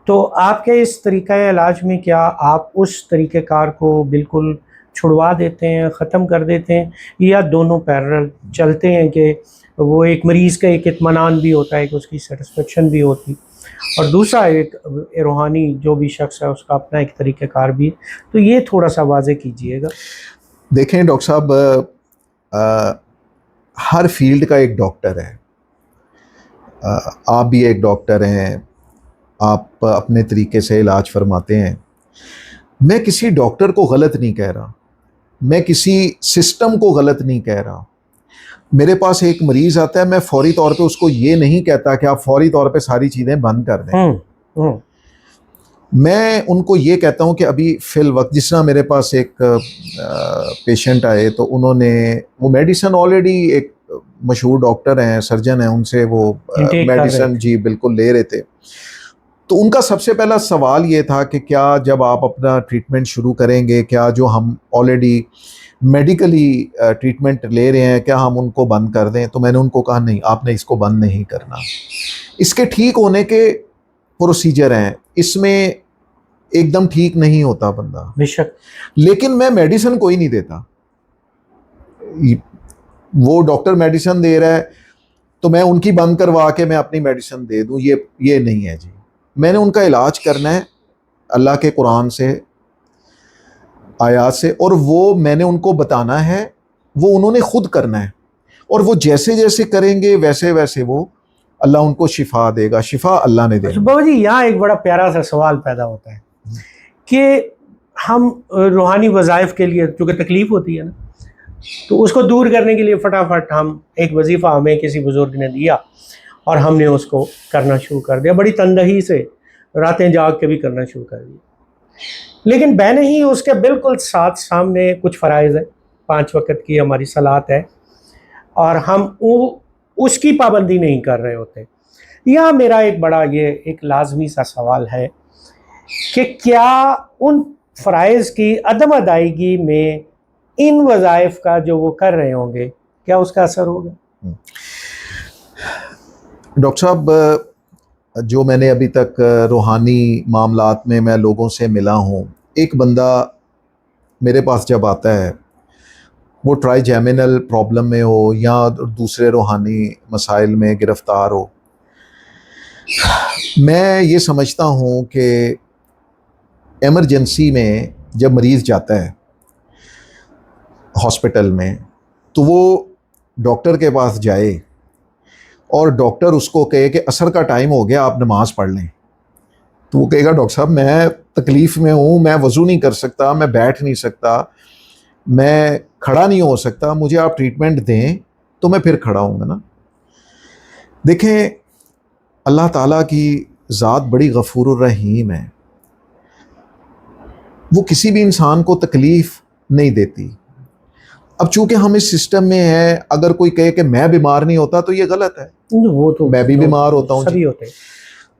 تو آپ کے اس طریقہ علاج میں کیا آپ اس طریقہ کار کو بالکل چھڑوا دیتے ہیں, ختم کر دیتے ہیں, یا دونوں پیرل چلتے ہیں کہ وہ ایک مریض کا ایک اطمینان بھی ہوتا ہے کہ اس کی سیٹسفیکشن بھی ہوتی, اور دوسرا ایک روحانی جو بھی شخص ہے اس کا اپنا ایک طریقہ کار بھی ہے؟ تو یہ تھوڑا سا واضح کیجئے گا. دیکھیں ڈاکٹر صاحب, ہر فیلڈ کا ایک ڈاکٹر ہے, آپ بھی ایک ڈاکٹر ہیں, آپ اپنے طریقے سے علاج فرماتے ہیں. میں کسی ڈاکٹر کو غلط نہیں کہہ رہا, میں کسی سسٹم کو غلط نہیں کہہ رہا. میرے پاس ایک مریض آتا ہے, میں فوری طور پہ اس کو یہ نہیں کہتا کہ آپ فوری طور پہ ساری چیزیں بند کر دیں. میں ان کو یہ کہتا ہوں کہ ابھی فی الوقت, جس طرح میرے پاس ایک پیشنٹ آئے تو انہوں نے وہ میڈیسن آلریڈی, ایک مشہور ڈاکٹر ہیں, سرجن ہیں, ان سے وہ میڈیسن جی بالکل لے رہے تھے. تو ان کا سب سے پہلا سوال یہ تھا کہ کیا جب آپ اپنا ٹریٹمنٹ شروع کریں گے, کیا جو ہم آلریڈی میڈیکلی ٹریٹمنٹ لے رہے ہیں کیا ہم ان کو بند کر دیں؟ تو میں نے ان کو کہا نہیں, آپ نے اس کو بند نہیں کرنا, اس کے ٹھیک ہونے کے پروسیجر ہیں, اس میں ایک دم ٹھیک نہیں ہوتا بندہ بے شک. لیکن میں میڈیسن کوئی نہیں دیتا, وہ ڈاکٹر میڈیسن دے رہا ہے تو میں ان کی بند کروا کے میں اپنی میڈیسن دے دوں, یہ نہیں ہے جی. میں نے ان کا علاج کرنا ہے اللہ کے قرآن سے, آیات سے, اور وہ میں نے ان کو بتانا ہے, وہ انہوں نے خود کرنا ہے, اور وہ جیسے جیسے کریں گے ویسے ویسے وہ اللہ ان کو شفا دے گا, شفا اللہ نے دے گا. بابا جی یہاں ایک بڑا پیارا سا سوال پیدا ہوتا ہے کہ ہم روحانی وظائف کے لیے چونکہ تکلیف ہوتی ہے نا, تو اس کو دور کرنے کے لیے فٹافٹ ہم ایک وظیفہ ہمیں کسی بزرگ نے دیا اور ہم نے اس کو کرنا شروع کر دیا, بڑی تندہی سے راتیں جاگ کے بھی کرنا شروع کر دیا. لیکن بہنے ہی اس کے بالکل ساتھ سامنے کچھ فرائض ہیں, 5 وقت کی ہماری صلات ہے, اور ہم اس کی پابندی نہیں کر رہے ہوتے, یہاں میرا ایک بڑا یہ ایک لازمی سا سوال ہے کہ کیا ان فرائض کی عدم ادائیگی میں ان وظائف کا جو وہ کر رہے ہوں گے کیا اس کا اثر ہوگا؟ ڈاکٹر صاحب، جو میں نے ابھی تک روحانی معاملات میں لوگوں سے ملا ہوں، ایک بندہ میرے پاس جب آتا ہے وہ ٹرائی جیمینل پرابلم میں ہو یا دوسرے روحانی مسائل میں گرفتار ہو، میں یہ سمجھتا ہوں کہ ایمرجنسی میں جب مریض جاتا ہے ہاسپٹل میں تو وہ ڈاکٹر کے پاس جائے اور ڈاکٹر اس کو کہے کہ عصر کا ٹائم ہو گیا، آپ نماز پڑھ لیں، تو وہ کہے گا ڈاکٹر صاحب میں تکلیف میں ہوں، میں وضو نہیں کر سکتا، میں بیٹھ نہیں سکتا، میں کھڑا نہیں ہو سکتا، مجھے آپ ٹریٹمنٹ دیں تو میں پھر کھڑا ہوں گا نا۔ دیکھیں، اللہ تعالیٰ کی ذات بڑی غفور الرحیم ہے، وہ کسی بھی انسان کو تکلیف نہیں دیتی۔ اب چونکہ ہم اس سسٹم میں ہیں، اگر کوئی کہے کہ میں بیمار نہیں ہوتا تو یہ غلط ہے، وہ تو میں بھی بیمار ہوتا ہوں، سبھی ہوتے ہیں۔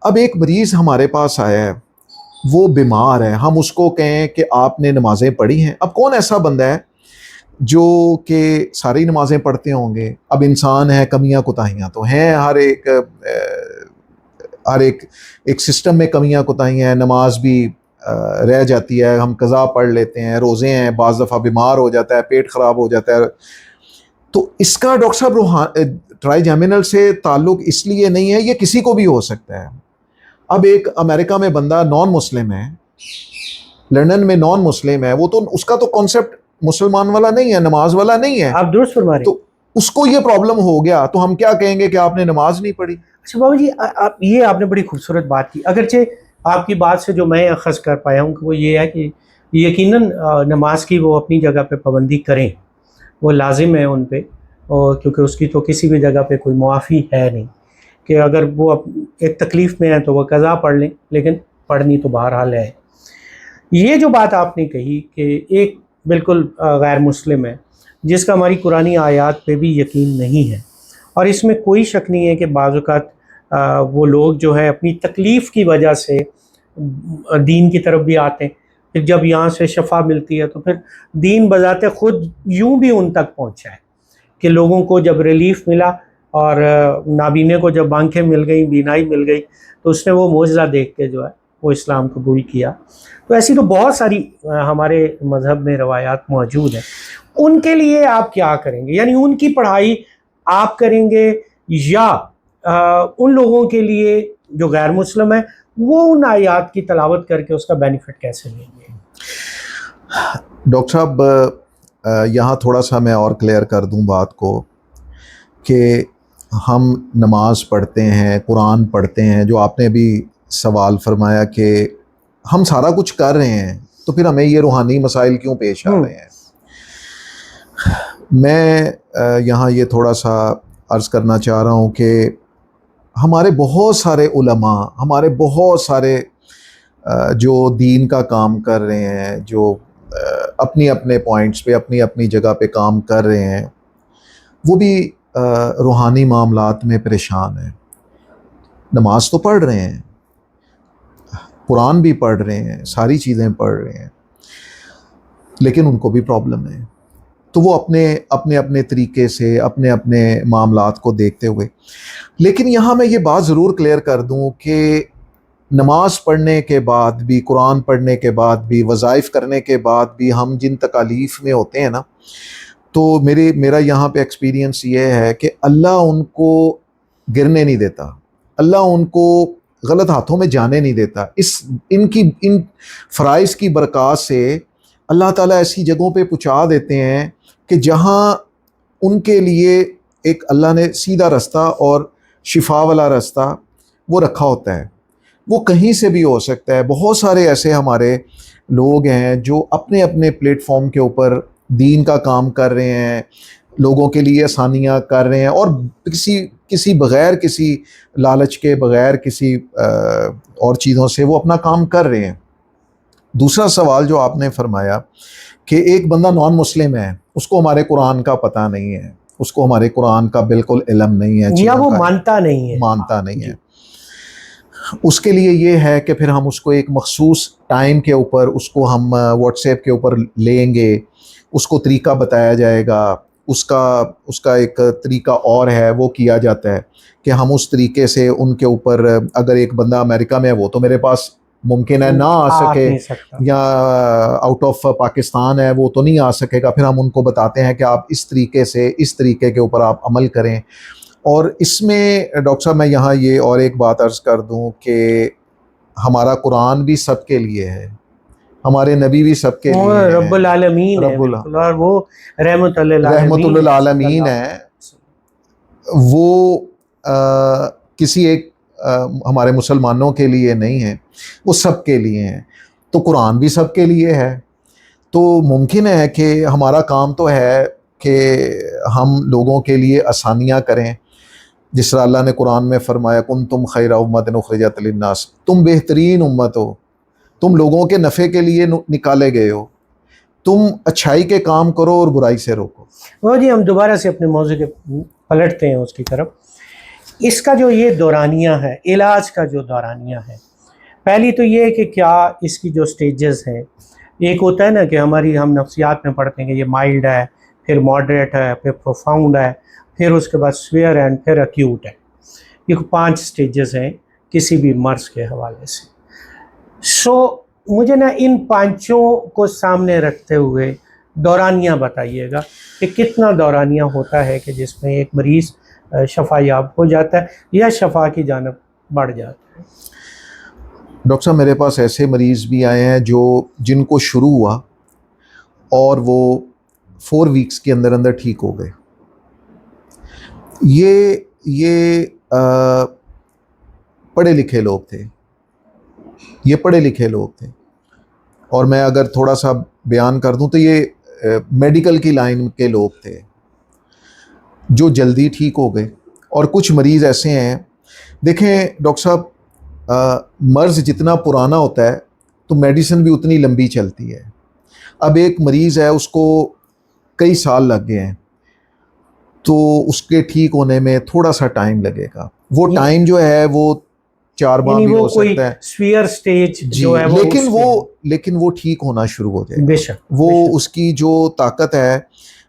اب ایک مریض ہمارے پاس آیا ہے، وہ بیمار ہے، ہم اس کو کہیں کہ آپ نے نمازیں پڑھی ہیں۔ اب کون ایسا بندہ ہے جو کہ ساری نمازیں پڑھتے ہوں گے؟ اب انسان ہے، کمیاں کوتاہیاں تو ہیں، ہر ایک سسٹم میں کمیاں کوتاہیاں ہیں، نماز بھی رہ جاتی ہے، ہم قضا پڑھ لیتے ہیں، روزے ہیں، بعض دفعہ بیمار ہو جاتا ہے، پیٹ خراب ہو جاتا ہے۔ تو اس کا ڈاکٹر صاحب ٹرائی جیمینل سے تعلق اس لیے نہیں ہے، یہ کسی کو بھی ہو سکتا ہے۔ اب ایک امریکہ میں بندہ نان مسلم ہے، لندن میں نان مسلم ہے، وہ تو اس کا تو کانسیپٹ مسلمان والا نہیں ہے، نماز والا نہیں ہے، آپ درست فرما رہے ہیں۔ تو اس کو یہ پرابلم ہو گیا تو ہم کیا کہیں گے کہ آپ نے نماز نہیں پڑھی؟ اچھا بابا جی، آپ نے بڑی خوبصورت بات کی، اگرچہ آپ کی بات سے جو میں اخذ کر پایا ہوں کہ وہ یہ ہے کہ یقیناً نماز کی وہ اپنی جگہ پہ پابندی کریں، وہ لازم ہے ان پہ، اور کیونکہ اس کی تو کسی بھی جگہ پہ کوئی معافی ہے نہیں کہ اگر وہ ایک تکلیف میں ہے تو وہ قضا پڑھ لیں، لیکن پڑھنی تو بہرحال ہے۔ یہ جو بات آپ نے کہی کہ ایک بالکل غیر مسلم ہے جس کا ہماری قرآنی آیات پہ بھی یقین نہیں ہے، اور اس میں کوئی شک نہیں ہے کہ بعض اوقات وہ لوگ جو ہے اپنی تکلیف کی وجہ سے دین کی طرف بھی آتے ہیں، پھر جب یہاں سے شفا ملتی ہے تو پھر دین بذات خود یوں بھی ان تک پہنچا ہے کہ لوگوں کو جب ریلیف ملا اور نابینے کو جب آنکھیں مل گئیں، بینائی مل گئی، تو اس نے وہ معجزہ دیکھ کے جو ہے وہ اسلام قبول کیا۔ تو ایسی تو بہت ساری ہمارے مذہب میں روایات موجود ہیں، ان کے لیے آپ کیا کریں گے؟ یعنی ان کی پڑھائی آپ کریں گے یا ان لوگوں کے لیے جو غیر مسلم ہیں وہ ان آیات کی تلاوت کر کے اس کا بینیفٹ کیسے لیں گے؟ ڈاکٹر صاحب، یہاں تھوڑا سا میں اور کلیئر کر دوں بات کو کہ ہم نماز پڑھتے ہیں، قرآن پڑھتے ہیں، جو آپ نے بھی سوال فرمایا کہ ہم سارا کچھ کر رہے ہیں تو پھر ہمیں یہ روحانی مسائل کیوں پیش آ رہے ہیں؟ میں یہاں یہ تھوڑا سا عرض کرنا چاہ رہا ہوں کہ ہمارے بہت سارے علماء، ہمارے بہت سارے جو دین کا کام کر رہے ہیں، جو اپنی اپنے پوائنٹس پہ اپنی اپنی جگہ پہ کام کر رہے ہیں، وہ بھی روحانی معاملات میں پریشان ہیں۔ نماز تو پڑھ رہے ہیں، قرآن بھی پڑھ رہے ہیں، ساری چیزیں پڑھ رہے ہیں، لیکن ان کو بھی پرابلم ہے۔ تو وہ اپنے طریقے سے اپنے معاملات کو دیکھتے ہوئے، لیکن یہاں میں یہ بات ضرور کلیئر کر دوں کہ نماز پڑھنے کے بعد بھی، قرآن پڑھنے کے بعد بھی، وظائف کرنے کے بعد بھی ہم جن تکالیف میں ہوتے ہیں نا، تو میرا یہاں پہ ایکسپیرینس یہ ہے کہ اللہ ان کو گرنے نہیں دیتا، اللہ ان کو غلط ہاتھوں میں جانے نہیں دیتا۔ ان فرائض کی برکات سے اللہ تعالیٰ ایسی جگہوں پہ پہنچا دیتے ہیں کہ جہاں ان کے لیے ایک اللہ نے سیدھا رستہ اور شفا والا رستہ وہ رکھا ہوتا ہے، وہ کہیں سے بھی ہو سکتا ہے۔ بہت سارے ایسے ہمارے لوگ ہیں جو اپنے پلیٹ فارم کے اوپر دین کا کام کر رہے ہیں، لوگوں کے لیے آسانیاں کر رہے ہیں، اور کسی بغیر کسی لالچ کے، بغیر کسی اور چیزوں سے وہ اپنا کام کر رہے ہیں۔ دوسرا سوال جو آپ نے فرمایا کہ ایک بندہ نان مسلم ہے، اس کو ہمارے قرآن کا پتہ نہیں ہے، اس کو ہمارے قرآن کا بالکل علم نہیں ہے، یا وہ مانتا نہیں ہے، مانتا نہیں ہے۔ اس کے لیے یہ ہے کہ پھر ہم اس کو ایک مخصوص ٹائم کے اوپر اس کو ہم واٹس ایپ کے اوپر لیں گے، اس کو طریقہ بتایا جائے گا، اس کا ایک طریقہ اور ہے وہ کیا جاتا ہے کہ ہم اس طریقے سے ان کے اوپر، اگر ایک بندہ امریکہ میں ہے وہ تو میرے پاس ممکن ہے نہ آ سکے، نہیں سکتا، یا آؤٹ آف پاکستان ہے وہ تو نہیں آ سکے گا، پھر ہم ان کو بتاتے ہیں کہ آپ اس طریقے سے اس طریقے کے اوپر آپ عمل کریں۔ اور اس میں ڈاکٹر صاحب میں یہاں یہ اور ایک بات عرض کر دوں کہ ہمارا قرآن بھی سب کے لیے ہے، ہمارے نبی بھی سب کے وہ لیے ہیں، رب العالمین ہے رب بالکل، اور وہ رحمت رحمت للعالمین ہے صلی للعالمین اللہ ہے۔ علیہ وسلم۔ وہ کسی ایک ہمارے مسلمانوں کے لیے نہیں ہے، وہ سب کے لیے ہیں، تو قرآن بھی سب کے لیے ہے۔ تو ممکن ہے کہ ہمارا کام تو ہے کہ ہم لوگوں کے لیے آسانیاں کریں، جس طرح اللہ نے قرآن میں فرمایا کنتم خیر امۃ اخرجت للناس، تم بہترین امت ہو، تم لوگوں کے نفع کے لیے نکالے گئے ہو، تم اچھائی کے کام کرو اور برائی سے روکو۔ وہ جی ہم دوبارہ سے اپنے موضوع کے پلٹتے ہیں اس کی طرف۔ اس کا جو یہ دورانیہ ہے، علاج کا جو دورانیہ ہے، پہلی تو یہ ہے کہ کیا اس کی جو سٹیجز ہیں، ایک ہوتا ہے نا کہ ہم نفسیات میں پڑھتے ہیں کہ یہ مائلڈ ہے، پھر ماڈریٹ ہے، پھر پروفاؤنڈ ہے، پھر اس کے بعد سویئر اینڈ پھر ایکیوٹ ہے۔ یہ 5 سٹیجز ہیں کسی بھی مرض کے حوالے سے۔ مجھے نا ان 5 کو سامنے رکھتے ہوئے دورانیہ بتائیے گا کہ کتنا دورانیہ ہوتا ہے کہ جس میں ایک مریض شفا یاب ہو جاتا ہے یا شفا کی جانب بڑھ جاتا ہے۔ ڈاکٹر صاحب میرے پاس ایسے مریض بھی آئے ہیں جن کو شروع ہوا اور وہ 4 ویکس کے اندر اندر ٹھیک ہو گئے۔ یہ پڑھے لکھے لوگ تھے، اور میں اگر تھوڑا سا بیان کر دوں تو یہ میڈیکل کی لائن کے لوگ تھے جو جلدی ٹھیک ہو گئے۔ اور کچھ مریض ایسے ہیں، دیکھیں ڈاکٹر صاحب، مرض جتنا پرانا ہوتا ہے تو میڈیسن بھی اتنی لمبی چلتی ہے۔ اب ایک مریض ہے، اس کو کئی سال لگ گئے ہیں، تو اس کے ٹھیک ہونے میں تھوڑا سا ٹائم لگے گا۔ وہ ٹائم جو ہے وہ 4 ماہ بھی ہو سکتا ہے، سویئر سٹیج جی، جو ہے لیکن وہ ٹھیک ہونا شروع ہو جائے گا۔ بے شک وہ اس کی جو طاقت ہے،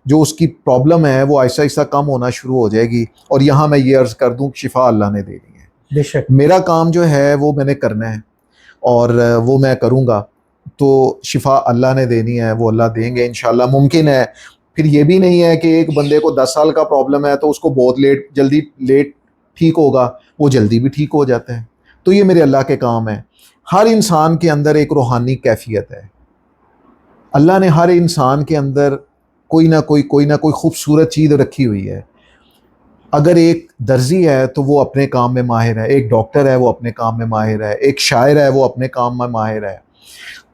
جو اس کی پرابلم ہے، وہ آہستہ آہستہ کم ہونا شروع ہو جائے گی۔ اور یہاں میں یہ عرض کر دوں کہ شفا اللہ نے دے دی ہے، بے شک میرا کام جو ہے وہ میں نے کرنا ہے اور وہ میں کروں گا، تو شفا اللہ نے دینی ہے، وہ اللہ دیں گے انشاءاللہ۔ ممکن ہے پھر یہ بھی نہیں ہے کہ ایک بندے کو 10 سال کا پرابلم ہے تو اس کو بہت جلدی لیٹ ٹھیک ہوگا، وہ جلدی بھی ٹھیک ہو جاتا ہے۔ تو یہ میرے اللہ کے کام ہے۔ ہر انسان کے اندر ایک روحانی کیفیت ہے، اللہ نے ہر انسان کے اندر کوئی نہ کوئی خوبصورت چیز رکھی ہوئی ہے۔ اگر ایک درزی ہے تو وہ اپنے کام میں ماہر ہے، ایک ڈاکٹر ہے وہ اپنے کام میں ماہر ہے، ایک شاعر ہے وہ اپنے کام میں ماہر ہے۔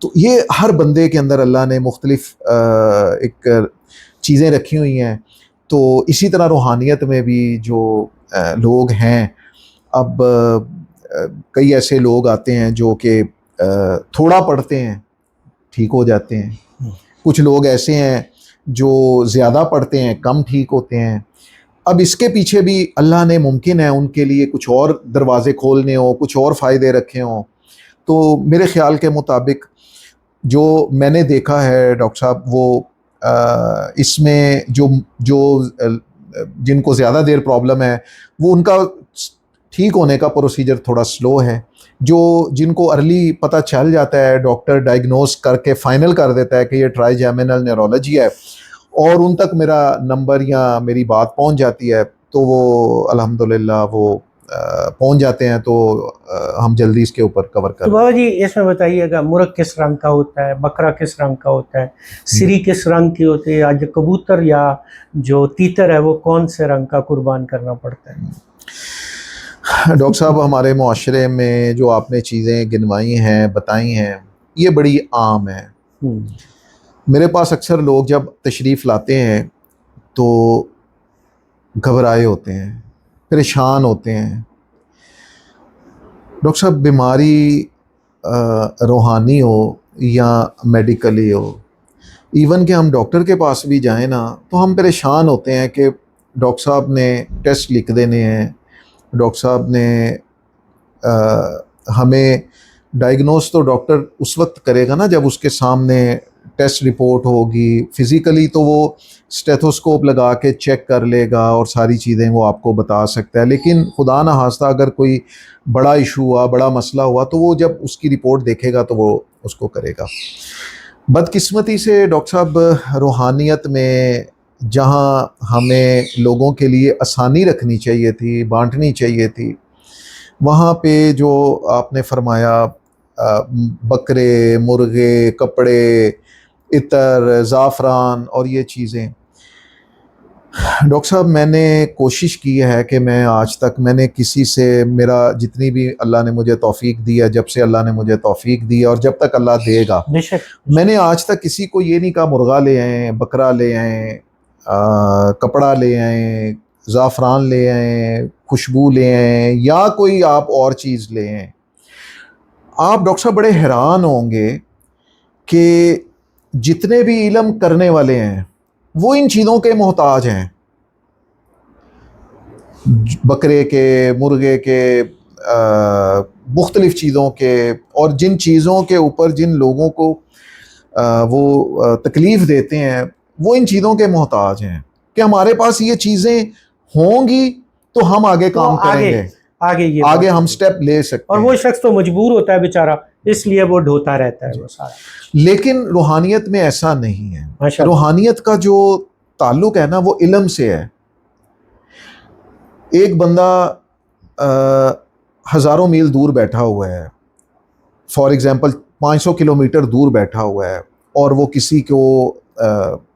تو یہ ہر بندے کے اندر اللہ نے مختلف ایک چیزیں رکھی ہوئی ہیں۔ تو اسی طرح روحانیت میں بھی جو لوگ ہیں، اب کئی ایسے لوگ آتے ہیں جو کہ تھوڑا پڑھتے ہیں ٹھیک ہو جاتے ہیں، کچھ لوگ ایسے ہیں جو زیادہ پڑھتے ہیں کم ٹھیک ہوتے ہیں۔ اب اس کے پیچھے بھی اللہ نے ممکن ہے ان کے لیے کچھ اور دروازے کھولنے ہوں، کچھ اور فائدے رکھے ہوں۔ تو میرے خیال کے مطابق جو میں نے دیکھا ہے ڈاکٹر صاحب، وہ اس میں جو جن کو زیادہ دیر پرابلم ہے، وہ ان کا ٹھیک ہونے کا پروسیجر تھوڑا سلو ہے۔ جن کو ارلی پتہ چل جاتا ہے، ڈاکٹر ڈائگنوز کر کے فائنل کر دیتا ہے کہ یہ ٹرائیجیمینل نیورولوجی ہے، اور ان تک میرا نمبر یا میری بات پہنچ جاتی ہے، تو وہ الحمدللہ وہ پہنچ جاتے ہیں، تو ہم جلدی اس کے اوپر کور کر۔ تو بابا جی اس میں بتائیے گا، مرغ کس رنگ کا ہوتا ہے، بکرا کس رنگ کا ہوتا ہے، سری کس رنگ کی ہوتی ہے، آج کبوتر یا جو تیتر ہے وہ کون سے رنگ کا قربان کرنا پڑتا ہے؟ ڈاکٹر صاحب ہمارے معاشرے میں جو آپ نے چیزیں گنوائی ہیں، بتائی ہیں، یہ بڑی عام ہے۔ میرے پاس اکثر لوگ جب تشریف لاتے ہیں تو گھبرائے ہوتے ہیں، پریشان ہوتے ہیں۔ ڈاکٹر صاحب بیماری روحانی ہو یا میڈیکلی ہو، ایون کہ ہم ڈاکٹر کے پاس بھی جائیں نا تو ہم پریشان ہوتے ہیں کہ ڈاکٹر صاحب نے ٹیسٹ لکھ دینے ہیں، ڈاکٹر صاحب نے ہمیں ڈائگنوز تو ڈاکٹر اس وقت کرے گا نا جب اس کے سامنے ٹیسٹ رپورٹ ہوگی. فزیکلی تو وہ اسٹیتھوسکوپ لگا کے چیک کر لے گا اور ساری چیزیں وہ آپ کو بتا سکتا ہے, لیکن خدا نہ خواستہ اگر کوئی بڑا ایشو ہوا, بڑا مسئلہ ہوا, تو وہ جب اس کی رپورٹ دیکھے گا تو وہ اس کو کرے گا. بدقسمتی سے ڈاکٹر صاحب روحانیت میں جہاں ہمیں لوگوں کے لیے آسانی رکھنی چاہیے تھی, بانٹنی چاہیے تھی, وہاں پہ جو آپ نے فرمایا بکرے, مرغے, کپڑے, عطر, زعفران اور یہ چیزیں, ڈاکٹر صاحب میں نے کوشش کی ہے کہ میں آج تک میں نے کسی سے, میرا جتنی بھی اللہ نے مجھے توفیق دی ہے, جب سے اللہ نے مجھے توفیق دی ہے اور جب تک اللہ دے گا, میں نے آج تک کسی کو یہ نہیں کہا مرغا لے آئیں, بکرا لے آئیں, کپڑا لے آئیں, زعفران لے آئیں, خوشبو لے آئیں, یا کوئی آپ اور چیز لے آئیں. آپ ڈاکٹر صاحب بڑے حیران ہوں گے کہ جتنے بھی علم کرنے والے ہیں وہ ان چیزوں کے محتاج ہیں, بکرے کے, مرغے کے, مختلف چیزوں کے, اور جن چیزوں کے اوپر جن لوگوں کو وہ تکلیف دیتے ہیں وہ ان چیزوں کے محتاج ہیں کہ ہمارے پاس یہ چیزیں ہوں گی تو ہم آگے کام کریں گے, آگے ہم سٹیپ لے سکتے ہیں. اور وہ شخص تو مجبور ہوتا ہے بیچارہ, اس لیے وہ ڈھوتا رہتا ہے وہ سارا. لیکن روحانیت میں ایسا نہیں ہے. روحانیت کا جو تعلق ہے نا وہ علم سے ہے. ایک بندہ ہزاروں میل دور بیٹھا ہوا ہے, فار ایگزامپل 500 کلومیٹر دور بیٹھا ہوا ہے, اور وہ کسی کو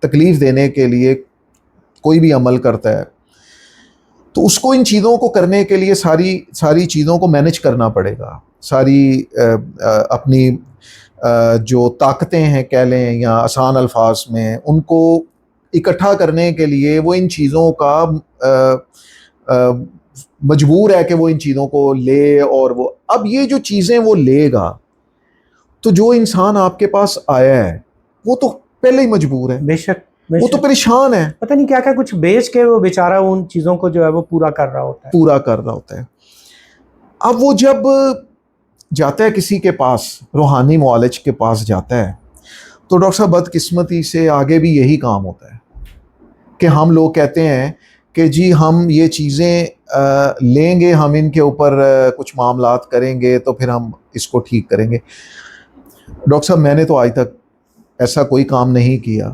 تکلیف دینے کے لیے کوئی بھی عمل کرتا ہے, تو اس کو ان چیزوں کو کرنے کے لیے ساری چیزوں کو مینیج کرنا پڑے گا. ساری اپنی جو طاقتیں ہیں کہہ لیں یا آسان الفاظ میں, ان کو اکٹھا کرنے کے لیے وہ ان چیزوں کا مجبور ہے کہ وہ ان چیزوں کو لے. اور وہ اب یہ جو چیزیں وہ لے گا, تو جو انسان آپ کے پاس آیا ہے وہ تو پہلے ہی مجبور ہے, بے شک وہ تو پریشان ہے, پتہ نہیں کیا کیا کچھ بیچ کے وہ بیچارہ ان چیزوں کو جو ہے وہ پورا کر رہا ہوتا ہے. اب وہ جب جاتا ہے کسی کے پاس, روحانی معالج کے پاس جاتا ہے, تو ڈاکٹر صاحب بدقسمتی سے آگے بھی یہی کام ہوتا ہے کہ ہم لوگ کہتے ہیں کہ جی ہم یہ چیزیں لیں گے, ہم ان کے اوپر کچھ معاملات کریں گے تو پھر ہم اس کو ٹھیک کریں گے. ڈاکٹر صاحب میں نے تو آج تک ایسا کوئی کام نہیں کیا.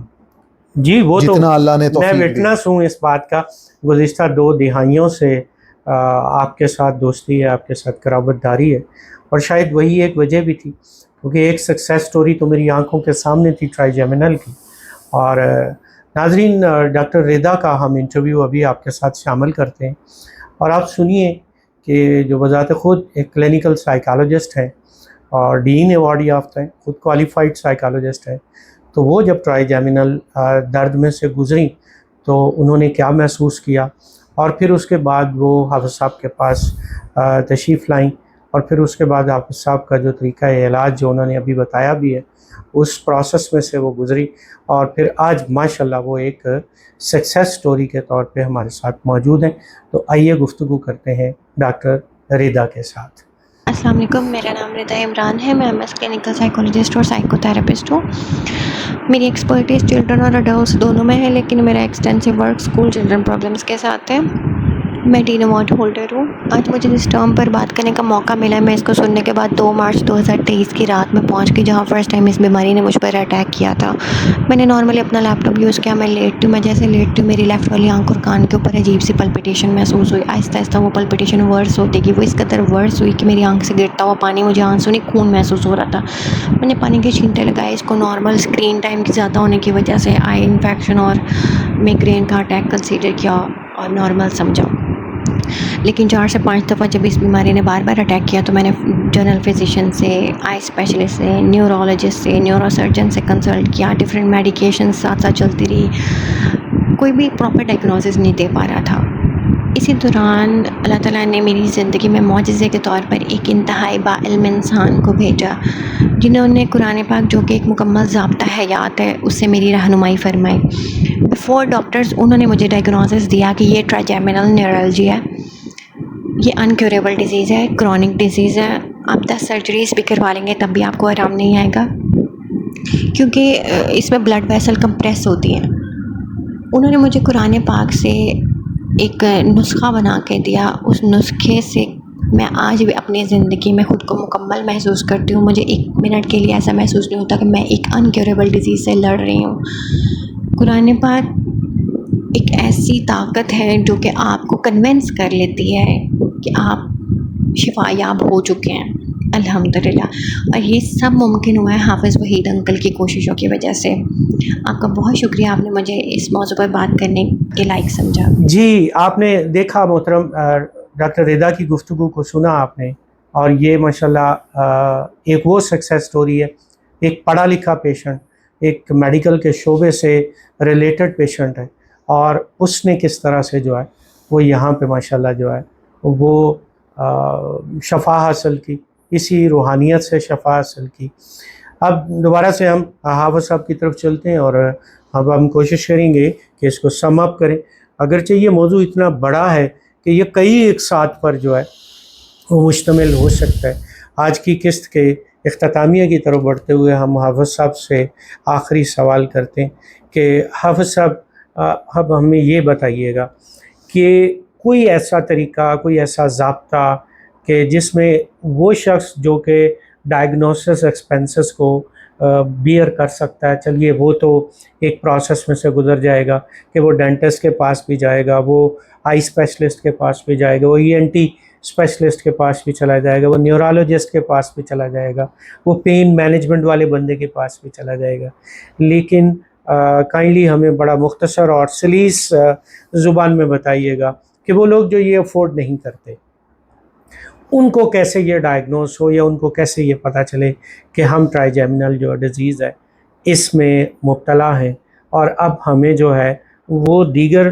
جی وہ جتنا اللہ نے میں وٹنس ہوں اس بات کا. گزشتہ 2 دہائیوں سے آپ کے ساتھ دوستی ہے, آپ کے ساتھ قرابت داری ہے, اور شاید وہی ایک وجہ بھی تھی کیونکہ ایک سکسیس سٹوری تو میری آنکھوں کے سامنے تھی ٹرائیجیمنل کی. اور ناظرین, ڈاکٹر رضا کا ہم انٹرویو ابھی آپ کے ساتھ شامل کرتے ہیں, اور آپ سنیے کہ جو بذات خود ایک کلینیکل سائیکالوجسٹ ہیں اور ڈین ایوارڈ یافتہ ہیں, خود کوالیفائڈ سائیکالوجسٹ ہیں, تو وہ جب ٹرائیجیمنل درد میں سے گزریں تو انہوں نے کیا محسوس کیا, اور پھر اس کے بعد وہ حافظ صاحب کے پاس تشریف لائیں, اور پھر اس کے بعد حافظ صاحب کا جو طریقہ علاج جو انہوں نے ابھی بتایا بھی ہے اس پروسیس میں سے وہ گزری, اور پھر آج ماشاءاللہ وہ ایک سکسیس سٹوری کے طور پہ ہمارے ساتھ موجود ہیں. تو آئیے گفتگو کرتے ہیں ڈاکٹر رضا کے ساتھ. السلام علیکم, میرا نام رضا عمران ہے, میں MS کلینیکل سائیکولوجسٹ اور سائیکو تھراپسٹ ہوں. میری ایکسپرٹیز چلڈرن اور اڈلٹس دونوں میں ہے, لیکن میرا extensive work school children problems کے ساتھ ہے. میں ڈین ایوارڈ ہولڈر ہوں. آج مجھے جس ٹرم پر بات کرنے کا موقع ملا ہے, میں اس کو سننے کے بعد 2 مارچ 2023 کی رات میں پہنچ گئی جہاں فرسٹ ٹائم اس بیماری نے مجھ پر اٹیک کیا تھا. میں نے نارملی اپنا لیپ ٹاپ یوز کیا, میں لیٹتی ہوں, میں جیسے لیٹتی ہوں میری لیفٹ والی آنکھ اور کان کے اوپر عجیب سی پلپیٹیشن محسوس ہوئی. آہستہ آہستہ وہ پلپیٹیشن ورس ہوتی گئی, وہ اس قدر ورس ہوئی کہ میری آنکھ سے گرتا ہوا پانی مجھے آنسو نہیں خون محسوس ہو رہا تھا. میں نے پانی کے چھینٹے لگائے, اس کو نارمل اسکرین ٹائم کی زیادہ ہونے کی وجہ سے آئی انفیکشن اور میگرین کا اٹیک کنسیڈر کیا اور نارمل سمجھا. لیکن 4 سے 5 دفعہ جب اس بیماری نے بار بار اٹیک کیا تو میں نے جنرل فزیشین سے, آئی اسپیشلسٹ سے, نیورولوجسٹ سے, نیورو سرجن سے کنسلٹ کیا. ڈفرینٹ میڈیکیشن ساتھ ساتھ چلتی رہی, کوئی بھی پراپر ڈائگنوسس نہیں دے پا رہا تھا. اسی دوران اللہ تعالیٰ نے میری زندگی میں معجزے کے طور پر ایک انتہائی باعلم انسان کو بھیجا جنہوں نے قرآن پاک جو کہ ایک مکمل ضابطہ حیات ہے اس سے میری رہنمائی فرمائی. بیفور ڈاکٹرز انہوں نے مجھے ڈائگنوسس دیا کہ یہ ٹرائیجیمنل نیورلجی ہے, یہ انکیوریبل ڈیزیز ہے, کرونک ڈیزیز ہے, آپ 10 سرجریز بھی کروا لیں گے تب بھی آپ کو آرام نہیں آئے گا، کیونکہ اس میں بلڈ ویسل کمپریس ہوتی ہیں۔ انہوں نے مجھے قرآن پاک سے ایک نسخہ بنا کے دیا، اس نسخے سے میں آج بھی اپنی زندگی میں خود کو مکمل محسوس کرتی ہوں۔ مجھے ایک منٹ کے لیے ایسا محسوس نہیں ہوتا کہ میں ایک انکیوریبل ڈیزیز سے لڑ رہی ہوں۔ قرآن پاک ایک ایسی طاقت ہے جو کہ آپ کو کنونس کر لیتی ہے کہ آپ شفا یاب ہو چکے ہیں الحمدللہ، اور یہ سب ممکن ہوا ہے حافظ وحید انکل کی کوششوں کی وجہ سے۔ آپ کا بہت شکریہ، آپ نے مجھے اس موضوع پر بات کرنے کے لائق سمجھا۔ جی، آپ نے دیکھا محترم ڈاکٹر رضا کی گفتگو کو سنا آپ نے، اور یہ ماشاءاللہ ایک وہ سکسیس سٹوری ہے، ایک پڑھا لکھا پیشنٹ، ایک میڈیکل کے شعبے سے ریلیٹڈ پیشنٹ ہے، اور اس نے کس طرح سے جو ہے وہ یہاں پہ ماشاءاللہ جو ہے وہ شفا حاصل کی، اسی روحانیت سے شفا حاصل کی۔ اب دوبارہ سے ہم حافظ صاحب کی طرف چلتے ہیں، اور اب ہم کوشش کریں گے کہ اس کو سم اپ کریں، اگرچہ یہ موضوع اتنا بڑا ہے کہ یہ کئی ایک ساتھ پر جو ہے وہ مشتمل ہو سکتا ہے۔ آج کی قسط کے اختتامیہ کی طرف بڑھتے ہوئے ہم حافظ صاحب سے آخری سوال کرتے ہیں کہ حافظ صاحب اب ہمیں یہ بتائیے گا کہ کوئی ایسا طریقہ، کوئی ایسا ضابطہ کہ جس میں وہ شخص جو کہ ڈائگنوسس ایکسپینسز کو بیئر کر سکتا ہے، چلیے وہ تو ایک پروسیس میں سے گزر جائے گا کہ وہ ڈینٹسٹ کے پاس بھی جائے گا، وہ آئی اسپیشلسٹ کے پاس بھی جائے گا، وہ ENT اسپیشلسٹ کے پاس بھی چلا جائے گا، وہ نیورولوجسٹ کے پاس بھی چلا جائے گا، وہ پین مینجمنٹ والے بندے کے پاس بھی چلا جائے گا، لیکن کائنڈلی ہمیں بڑا مختصر اور سلیس زبان میں بتائیے گا کہ وہ لوگ جو یہ افورڈ نہیں کرتے ان کو کیسے یہ ڈائگنوز ہو، یا ان کو کیسے یہ پتہ چلے کہ ہم ٹرائیجیمنل جو ڈیزیز ہے اس میں مبتلا ہیں، اور اب ہمیں جو ہے وہ دیگر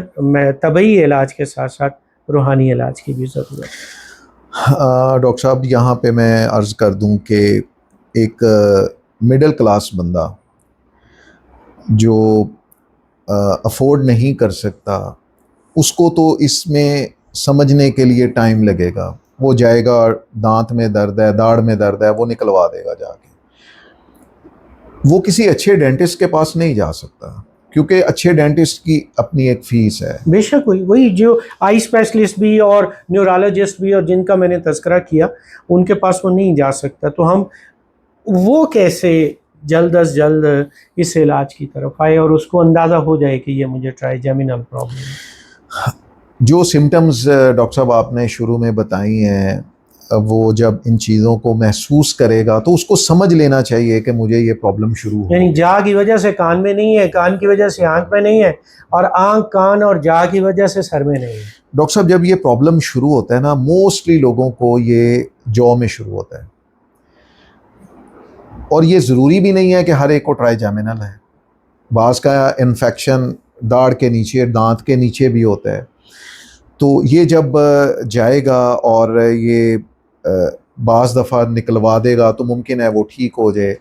طبعی علاج کے ساتھ ساتھ روحانی علاج کی بھی ضرورت ہے۔ ڈاکٹر صاحب یہاں پہ میں عرض کر دوں کہ ایک مڈل کلاس بندہ جو افورڈ نہیں کر سکتا، اس کو تو اس میں سمجھنے کے لیے ٹائم لگے گا، وہ جائے گا دانت میں درد ہے، داڑھ میں درد ہے، وہ نکلوا دے گا جا کے، وہ کسی اچھے ڈینٹسٹ کے پاس نہیں جا سکتا، کیونکہ اچھے ڈینٹسٹ کی اپنی ایک فیس ہے۔ بے شک وہی جو آئی اسپیشلسٹ بھی اور نیورولوجسٹ بھی اور جن کا میں نے تذکرہ کیا ان کے پاس وہ نہیں جا سکتا، تو ہم وہ کیسے جلد از جلد اس علاج کی طرف آئے اور اس کو اندازہ ہو جائے کہ یہ مجھے ٹرائیجیمنل پرابلم ہے؟ جو سمٹمز ڈاکٹر صاحب آپ نے شروع میں بتائی ہیں، وہ جب ان چیزوں کو محسوس کرے گا تو اس کو سمجھ لینا چاہیے کہ مجھے یہ پرابلم شروع ہو، یعنی جا کی وجہ سے کان میں نہیں ہے، کان کی وجہ سے آنکھ میں نہیں ہے، اور آنکھ کان اور جا کی وجہ سے سر میں نہیں ہے۔ ڈاکٹر صاحب جب یہ پرابلم شروع ہوتا ہے نا، موسٹلی لوگوں کو یہ جو میں شروع ہوتا ہے، اور یہ ضروری بھی نہیں ہے کہ ہر ایک کو ٹرائیجیمنل ہے، بعض کا انفیکشن داڑھ کے نیچے، دانت کے نیچے بھی ہوتا ہے، تو یہ جب جائے گا اور یہ بعض دفعہ نکلوا دے گا تو ممکن ہے وہ ٹھیک ہو جائے،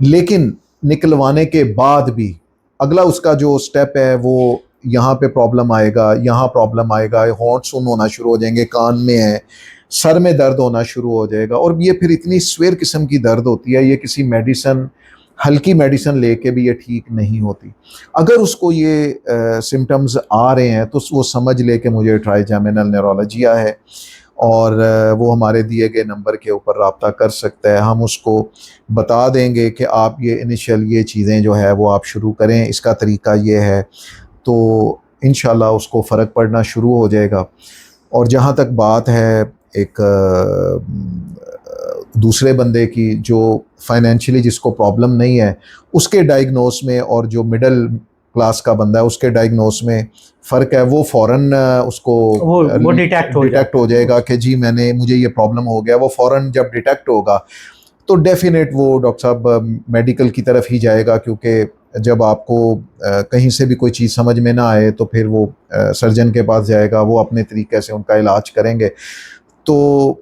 لیکن نکلوانے کے بعد بھی اگلا اس کا جو سٹیپ ہے وہ یہاں پہ پرابلم آئے گا، یہاں پرابلم آئے گا، ہونٹ سن ہونا شروع ہو جائیں گے، کان میں ہے، سر میں درد ہونا شروع ہو جائے گا، اور یہ پھر اتنی سویر قسم کی درد ہوتی ہے، یہ کسی میڈیسن، ہلکی میڈیسن لے کے بھی یہ ٹھیک نہیں ہوتی۔ اگر اس کو یہ سمٹمز آ رہے ہیں تو وہ سمجھ لے کہ مجھے ٹرائیجیمنل نیورولوجیا ہے، اور وہ ہمارے دیے گئے نمبر کے اوپر رابطہ کر سکتا ہے، ہم اس کو بتا دیں گے کہ آپ یہ انیشیل یہ چیزیں جو ہے وہ آپ شروع کریں، اس کا طریقہ یہ ہے، تو انشاءاللہ اس کو فرق پڑنا شروع ہو جائے گا۔ اور جہاں تک بات ہے ایک دوسرے بندے کی جو فائنینشلی جس کو پرابلم نہیں ہے، اس کے ڈائگنوس میں اور جو مڈل کلاس کا بندہ ہے اس کے ڈائگنوس میں فرق ہے، وہ فوراً اس کو وہ ڈیٹیکٹ ہو جائے گا کہ جی مجھے یہ پرابلم ہو گیا، وہ فوراً جب ڈیٹیکٹ ہوگا تو ڈیفینیٹ وہ ڈاکٹر صاحب میڈیکل کی طرف ہی جائے گا، کیونکہ جب آپ کو کہیں سے بھی کوئی چیز سمجھ میں نہ آئے تو پھر وہ سرجن کے پاس جائے گا، وہ اپنے طریقے سے ان کا علاج کریں گے۔ تو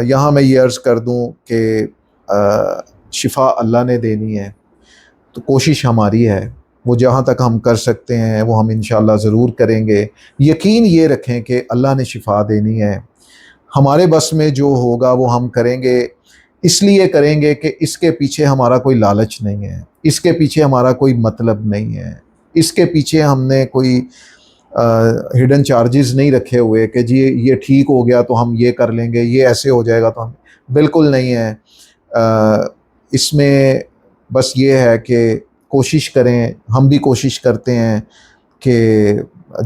یہاں میں یہ عرض کر دوں کہ شفا اللہ نے دینی ہے، تو کوشش ہماری ہے، وہ جہاں تک ہم کر سکتے ہیں وہ ہم انشاءاللہ ضرور کریں گے۔ یقین یہ رکھیں کہ اللہ نے شفا دینی ہے، ہمارے بس میں جو ہوگا وہ ہم کریں گے۔ اس لیے کریں گے کہ اس کے پیچھے ہمارا کوئی لالچ نہیں ہے، اس کے پیچھے ہمارا کوئی مطلب نہیں ہے، اس کے پیچھے ہم نے کوئی ہڈن چارجز نہیں رکھے ہوئے کہ جی یہ ٹھیک ہو گیا تو ہم یہ کر لیں گے، یہ ایسے ہو جائے گا تو ہم، بالکل نہیں ہے۔ اس میں بس یہ ہے کہ کوشش کریں، ہم بھی کوشش کرتے ہیں کہ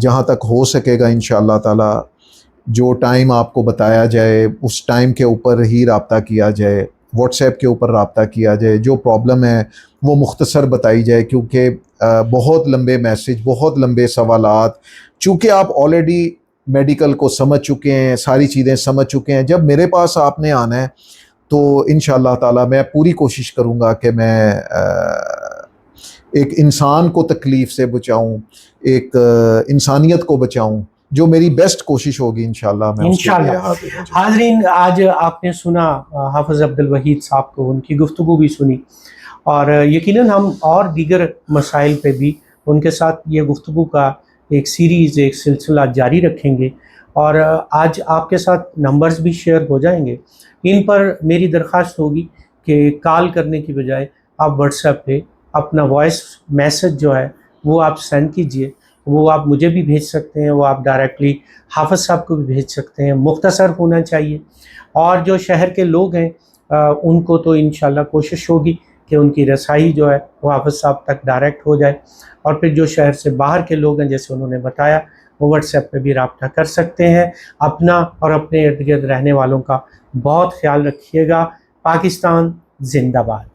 جہاں تک ہو سکے گا انشاءاللہ تعالی جو ٹائم آپ کو بتایا جائے اس ٹائم کے اوپر ہی رابطہ کیا جائے، واٹس ایپ کے اوپر رابطہ کیا جائے، جو پرابلم ہے وہ مختصر بتائی جائے، کیونکہ بہت لمبے میسج، بہت لمبے سوالات، چونکہ آپ آلریڈی میڈیکل کو سمجھ چکے ہیں، ساری چیزیں سمجھ چکے ہیں، جب میرے پاس آپ نے آنا ہے تو انشاءاللہ تعالی میں پوری کوشش کروں گا کہ میں ایک انسان کو تکلیف سے بچاؤں، ایک انسانیت کو بچاؤں، جو میری بیسٹ کوشش ہوگی انشاءاللہ میں اس کے لیے انشاءاللہ۔ حاضر ہوں۔ حاضرین، آج آپ نے سنا حافظ عبدالوحید صاحب کو، ان کی گفتگو بھی سنی، اور یقیناً ہم اور دیگر مسائل پہ بھی ان کے ساتھ یہ گفتگو کا ایک سیریز، ایک سلسلہ جاری رکھیں گے، اور آج آپ کے ساتھ نمبرز بھی شیئر ہو جائیں گے۔ ان پر میری درخواست ہوگی کہ کال کرنے کی بجائے آپ واٹس ایپ پہ اپنا وائس میسج جو ہے وہ آپ سینڈ کیجئے، وہ آپ مجھے بھی بھیج سکتے ہیں، وہ آپ ڈائریکٹلی حافظ صاحب کو بھی بھیج سکتے ہیں، مختصر ہونا چاہیے، اور جو شہر کے لوگ ہیں ان کو تو انشاءاللہ کوشش ہوگی کہ ان کی رسائی جو ہے وہ حافظ صاحب تک ڈائریکٹ ہو جائے، اور پھر جو شہر سے باہر کے لوگ ہیں جیسے انہوں نے بتایا وہ واٹس ایپ پہ بھی رابطہ کر سکتے ہیں۔ اپنا اور اپنے ارد گرد رہنے والوں کا بہت خیال رکھیے گا۔ پاکستان زندہ باد۔